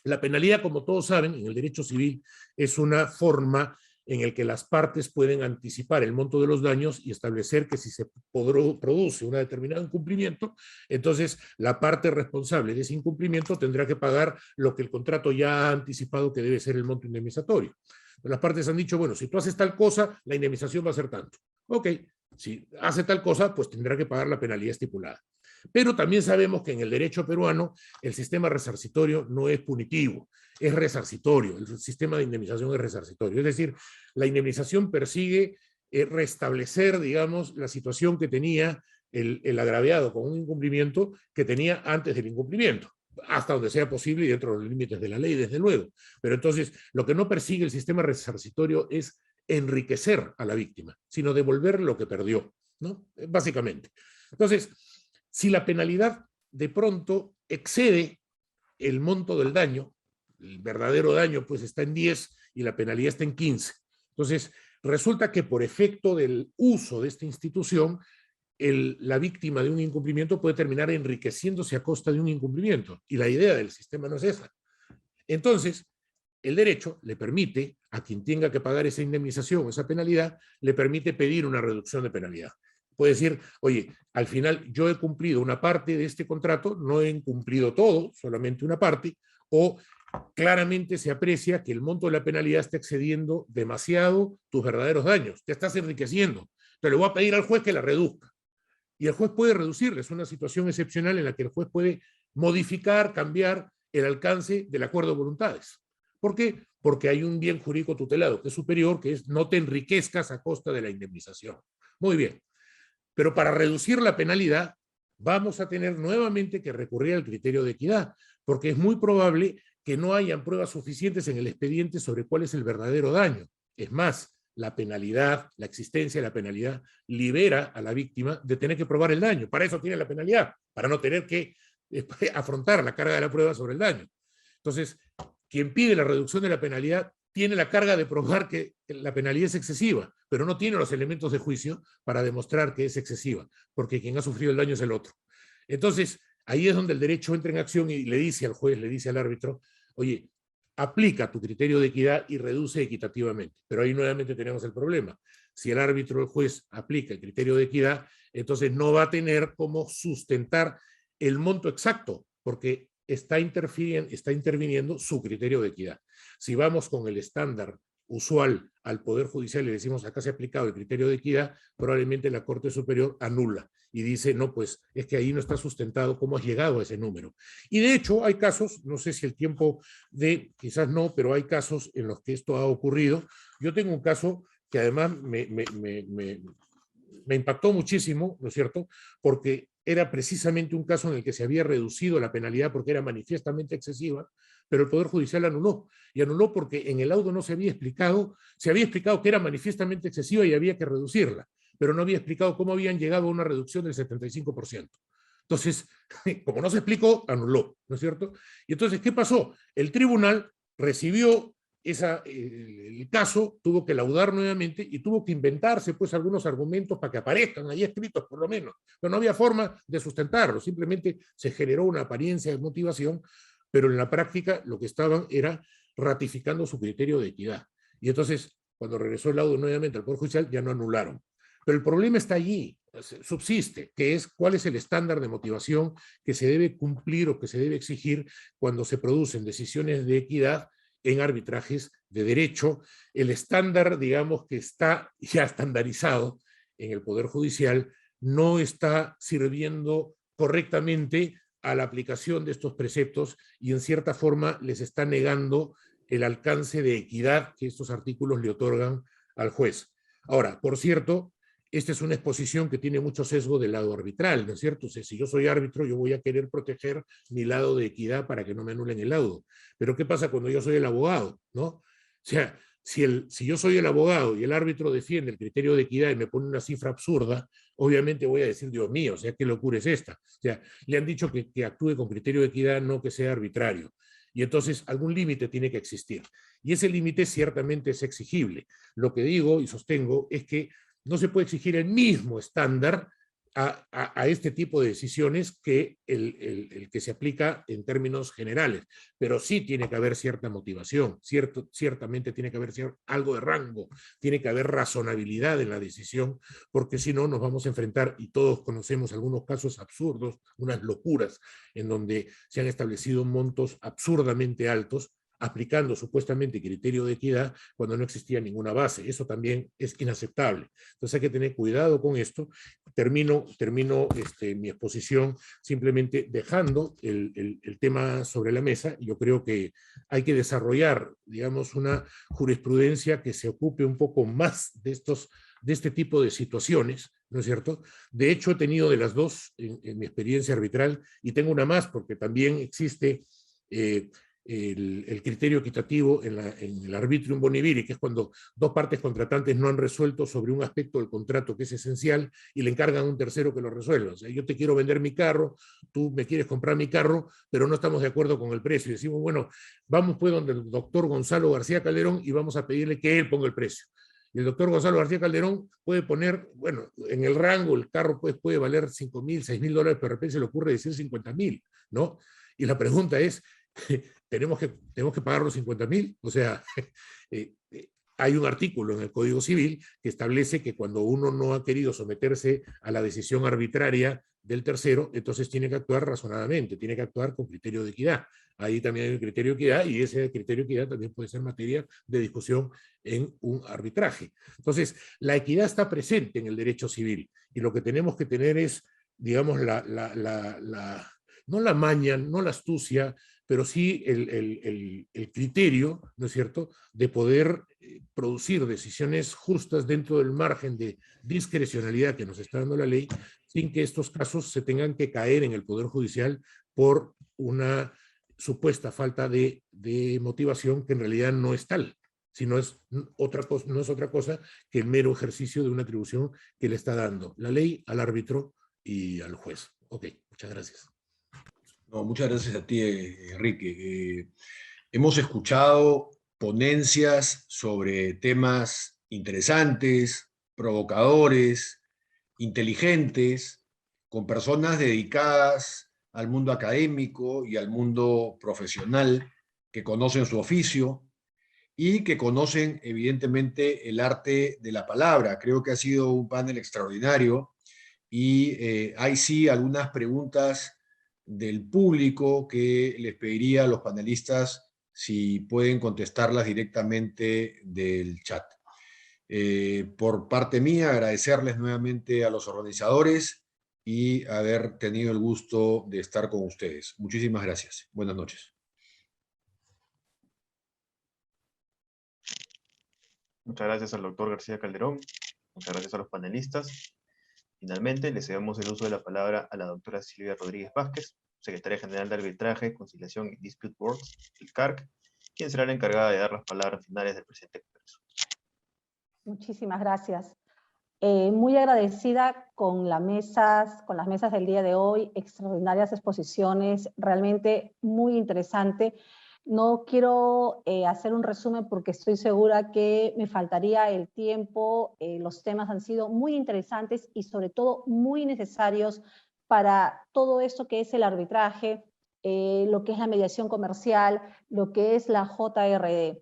La penalidad, como todos saben, en el derecho civil, es una forma en el que las partes pueden anticipar el monto de los daños y establecer que si se produce un determinado incumplimiento, entonces la parte responsable de ese incumplimiento tendrá que pagar lo que el contrato ya ha anticipado que debe ser el monto indemnizatorio. Las partes han dicho, bueno, si tú haces tal cosa, la indemnización va a ser tanto. Ok, si hace tal cosa, pues tendrá que pagar la penalidad estipulada. Pero también sabemos que en el derecho peruano el sistema resarcitorio no es punitivo, es resarcitorio, el sistema de indemnización es resarcitorio, es decir, la indemnización persigue restablecer, digamos, la situación que tenía el agraviado con un incumplimiento que tenía antes del incumplimiento, hasta donde sea posible y dentro de los límites de la ley, desde luego. Pero entonces, lo que no persigue el sistema resarcitorio es enriquecer a la víctima, sino devolver lo que perdió, ¿no? Básicamente. Entonces, si la penalidad de pronto excede el monto del daño, el verdadero daño pues está en 10 y la penalidad está en 15. Entonces, resulta que por efecto del uso de esta institución, la víctima de un incumplimiento puede terminar enriqueciéndose a costa de un incumplimiento. Y la idea del sistema no es esa. Entonces, el derecho le permite a quien tenga que pagar esa indemnización o esa penalidad, le permite pedir una reducción de penalidad. Puede decir, oye, al final yo he cumplido una parte de este contrato, no he cumplido todo, solamente una parte, o claramente se aprecia que el monto de la penalidad está excediendo demasiado tus verdaderos daños, te estás enriqueciendo. Te le voy a pedir al juez que la reduzca. Y el juez puede reducirla, es una situación excepcional en la que el juez puede modificar, cambiar el alcance del acuerdo de voluntades. ¿Por qué? Porque hay un bien jurídico tutelado que es superior, que es no te enriquezcas a costa de la indemnización. Muy bien. Pero para reducir la penalidad vamos a tener nuevamente que recurrir al criterio de equidad, porque es muy probable que no hayan pruebas suficientes en el expediente sobre cuál es el verdadero daño. Es más, la penalidad, la existencia de la penalidad libera a la víctima de tener que probar el daño. Para eso tiene la penalidad, para no tener que afrontar la carga de la prueba sobre el daño. Entonces, quien pide la reducción de la penalidad tiene la carga de probar que la penalidad es excesiva, pero no tiene los elementos de juicio para demostrar que es excesiva, porque quien ha sufrido el daño es el otro. Entonces, ahí es donde el derecho entra en acción y le dice al juez, le dice al árbitro, oye, aplica tu criterio de equidad y reduce equitativamente. Pero ahí nuevamente tenemos el problema. Si el árbitro o el juez aplica el criterio de equidad, entonces no va a tener cómo sustentar el monto exacto, porque está interviniendo su criterio de equidad. Si vamos con el estándar usual al Poder Judicial y le decimos acá se ha aplicado el criterio de equidad, probablemente la Corte Superior anula y dice, no, pues es que ahí no está sustentado cómo has llegado a ese número. Y de hecho hay casos, no sé si el tiempo quizás no, pero hay casos en los que esto ha ocurrido. Yo tengo un caso que además me impactó muchísimo, ¿no es cierto? Porque era precisamente un caso en el que se había reducido la penalidad porque era manifiestamente excesiva, pero el Poder Judicial anuló. Y anuló porque en el laudo no se había explicado que era manifiestamente excesiva y había que reducirla, pero no había explicado cómo habían llegado a una reducción del 75%. Entonces, como no se explicó, anuló, ¿no es cierto? Y entonces, ¿qué pasó? El tribunal recibió el caso, tuvo que laudar nuevamente y tuvo que inventarse pues algunos argumentos para que aparezcan ahí escritos por lo menos, pero no había forma de sustentarlo, simplemente se generó una apariencia de motivación, pero en la práctica lo que estaban era ratificando su criterio de equidad. Y entonces, cuando regresó el laudo nuevamente al Poder Judicial, ya no anularon. Pero el problema está allí, subsiste, que es cuál es el estándar de motivación que se debe cumplir o que se debe exigir cuando se producen decisiones de equidad en arbitrajes de derecho. El estándar, digamos, que está ya estandarizado en el Poder Judicial, no está sirviendo correctamente a la aplicación de estos preceptos y en cierta forma les está negando el alcance de equidad que estos artículos le otorgan al juez. Ahora, por cierto, esta es una exposición que tiene mucho sesgo del lado arbitral, ¿no es cierto? O sea, si yo soy árbitro, yo voy a querer proteger mi lado de equidad para que no me anulen el laudo. Pero ¿qué pasa cuando yo soy el abogado? ¿No? O sea, si yo soy el abogado y el árbitro defiende el criterio de equidad y me pone una cifra absurda, obviamente voy a decir, Dios mío, o sea, ¿qué locura es esta? O sea, le han dicho que actúe con criterio de equidad, no que sea arbitrario. Y entonces algún límite tiene que existir. Y ese límite ciertamente es exigible. Lo que digo y sostengo es que no se puede exigir el mismo estándar a este tipo de decisiones que el que se aplica en términos generales, pero sí tiene que haber cierta motivación, ciertamente tiene que haber algo de rango, tiene que haber razonabilidad en la decisión, porque si no nos vamos a enfrentar, y todos conocemos algunos casos absurdos, unas locuras, en donde se han establecido montos absurdamente altos, aplicando supuestamente criterio de equidad cuando no existía ninguna base. Eso también es inaceptable. Entonces hay que tener cuidado con esto. Termino mi exposición simplemente dejando el tema sobre la mesa. Yo creo que hay que desarrollar, digamos, una jurisprudencia que se ocupe un poco más de este tipo de situaciones, ¿no es cierto? De hecho, he tenido de las dos en mi experiencia arbitral y tengo una más porque también existe el criterio equitativo en el arbitrium boniviri, que es cuando dos partes contratantes no han resuelto sobre un aspecto del contrato que es esencial y le encargan a un tercero que lo resuelva. O sea, yo te quiero vender mi carro, tú me quieres comprar mi carro, pero no estamos de acuerdo con el precio. Y decimos, bueno, vamos pues donde el doctor Gonzalo García Calderón y vamos a pedirle que él ponga el precio. Y el doctor Gonzalo García Calderón puede poner, bueno, en el rango, el carro pues puede valer $5,000, $6,000, pero de repente se le ocurre decir $50,000, ¿no? Y la pregunta es, ¿tenemos que pagar los 50,000? O sea, hay un artículo en el Código Civil que establece que cuando uno no ha querido someterse a la decisión arbitraria del tercero, entonces tiene que actuar razonadamente, tiene que actuar con criterio de equidad. Ahí también hay un criterio de equidad y ese criterio de equidad también puede ser materia de discusión en un arbitraje. Entonces, la equidad está presente en el derecho civil y lo que tenemos que tener es, digamos, no la maña, no la astucia, pero sí el criterio, ¿no es cierto?, de poder producir decisiones justas dentro del margen de discrecionalidad que nos está dando la ley, sin que estos casos se tengan que caer en el Poder Judicial por una supuesta falta de motivación que en realidad no es tal, sino es otra cosa, no es otra cosa que el mero ejercicio de una atribución que le está dando la ley al árbitro y al juez. Ok, muchas gracias. No, muchas gracias a ti, Enrique. Hemos escuchado ponencias sobre temas interesantes, provocadores, inteligentes, con personas dedicadas al mundo académico y al mundo profesional, que conocen su oficio y que conocen evidentemente el arte de la palabra. Creo que ha sido un panel extraordinario y hay sí algunas preguntas del público que les pediría a los panelistas si pueden contestarlas directamente del chat. Por parte mía, agradecerles nuevamente a los organizadores y haber tenido el gusto de estar con ustedes. Muchísimas gracias. Buenas noches. Muchas gracias al doctor García Calderón, muchas gracias a los panelistas. Finalmente, le cedemos el uso de la palabra a la doctora Silvia Rodríguez Vázquez, Secretaria General de Arbitraje, Conciliación y Dispute Boards, el CARC, quien será la encargada de dar las palabras finales del presente congreso. Muchísimas gracias. Muy agradecida con las mesas del día de hoy, extraordinarias exposiciones, realmente muy interesante. No quiero hacer un resumen porque estoy segura que me faltaría el tiempo. Los temas han sido muy interesantes y sobre todo muy necesarios para todo esto que es el arbitraje, lo que es la mediación comercial, lo que es la JRD.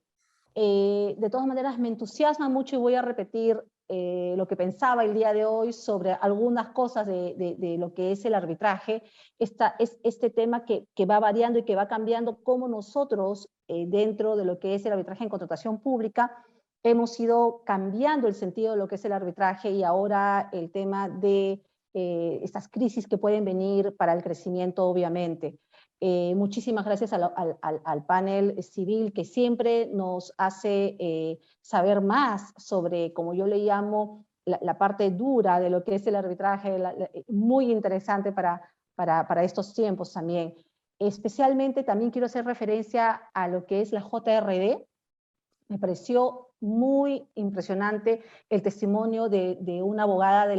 De todas maneras, me entusiasma mucho y voy a repetir lo que pensaba el día de hoy sobre algunas cosas de lo que es el arbitraje. Este tema que va variando y que va cambiando, cómo nosotros, dentro de lo que es el arbitraje en contratación pública, hemos ido cambiando el sentido de lo que es el arbitraje y ahora el tema de estas crisis que pueden venir para el crecimiento, obviamente. Muchísimas gracias al panel civil que siempre nos hace saber más sobre, como yo le llamo, la parte dura de lo que es el arbitraje, muy interesante para estos tiempos también. Especialmente también quiero hacer referencia a lo que es la JRD. Me pareció muy impresionante el testimonio de una abogada de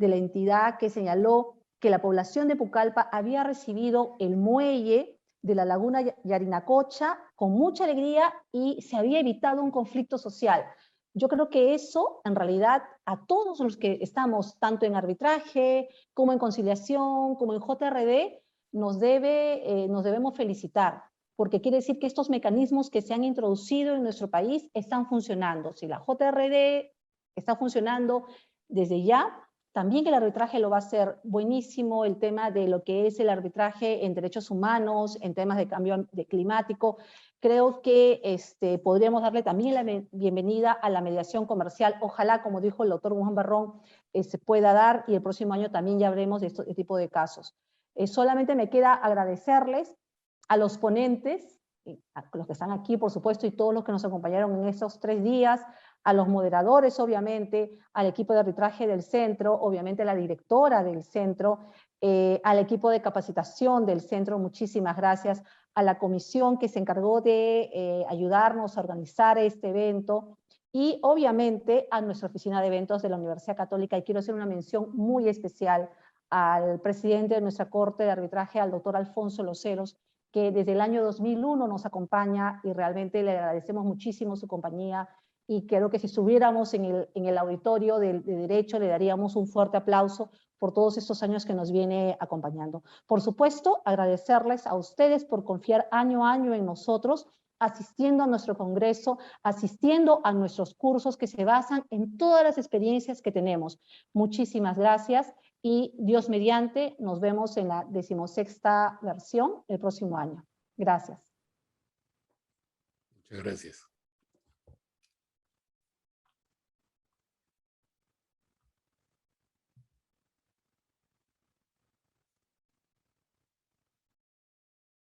la entidad que señaló que la población de Pucallpa había recibido el muelle de la laguna Yarinacocha con mucha alegría y se había evitado un conflicto social. Yo creo que eso, en realidad, a todos los que estamos tanto en arbitraje, como en conciliación, como en JRD, nos debemos felicitar, porque quiere decir que estos mecanismos que se han introducido en nuestro país están funcionando. Si la JRD está funcionando desde ya, también el arbitraje lo va a hacer buenísimo, el tema de lo que es el arbitraje en derechos humanos, en temas de cambio climático. Creo que podríamos darle también la bienvenida a la mediación comercial. Ojalá, como dijo el doctor Juan Barrón, se pueda dar y el próximo año también ya habremos de este tipo de casos. Solamente me queda agradecerles a los ponentes, a los que están aquí, por supuesto, y todos los que nos acompañaron en estos 3 días, a los moderadores, obviamente, al equipo de arbitraje del centro, obviamente a la directora del centro, al equipo de capacitación del centro, muchísimas gracias, a la comisión que se encargó de ayudarnos a organizar este evento, y obviamente a nuestra oficina de eventos de la Universidad Católica, y quiero hacer una mención muy especial al presidente de nuestra Corte de Arbitraje, al doctor Alfonso Loceros, que desde el año 2001 nos acompaña y realmente le agradecemos muchísimo su compañía, y creo que si estuviéramos en el auditorio de Derecho le daríamos un fuerte aplauso por todos estos años que nos viene acompañando. Por supuesto, agradecerles a ustedes por confiar año a año en nosotros, asistiendo a nuestro congreso, asistiendo a nuestros cursos que se basan en todas las experiencias que tenemos. Muchísimas gracias y Dios mediante, nos vemos en la 16ª versión el próximo año. Gracias. Muchas gracias.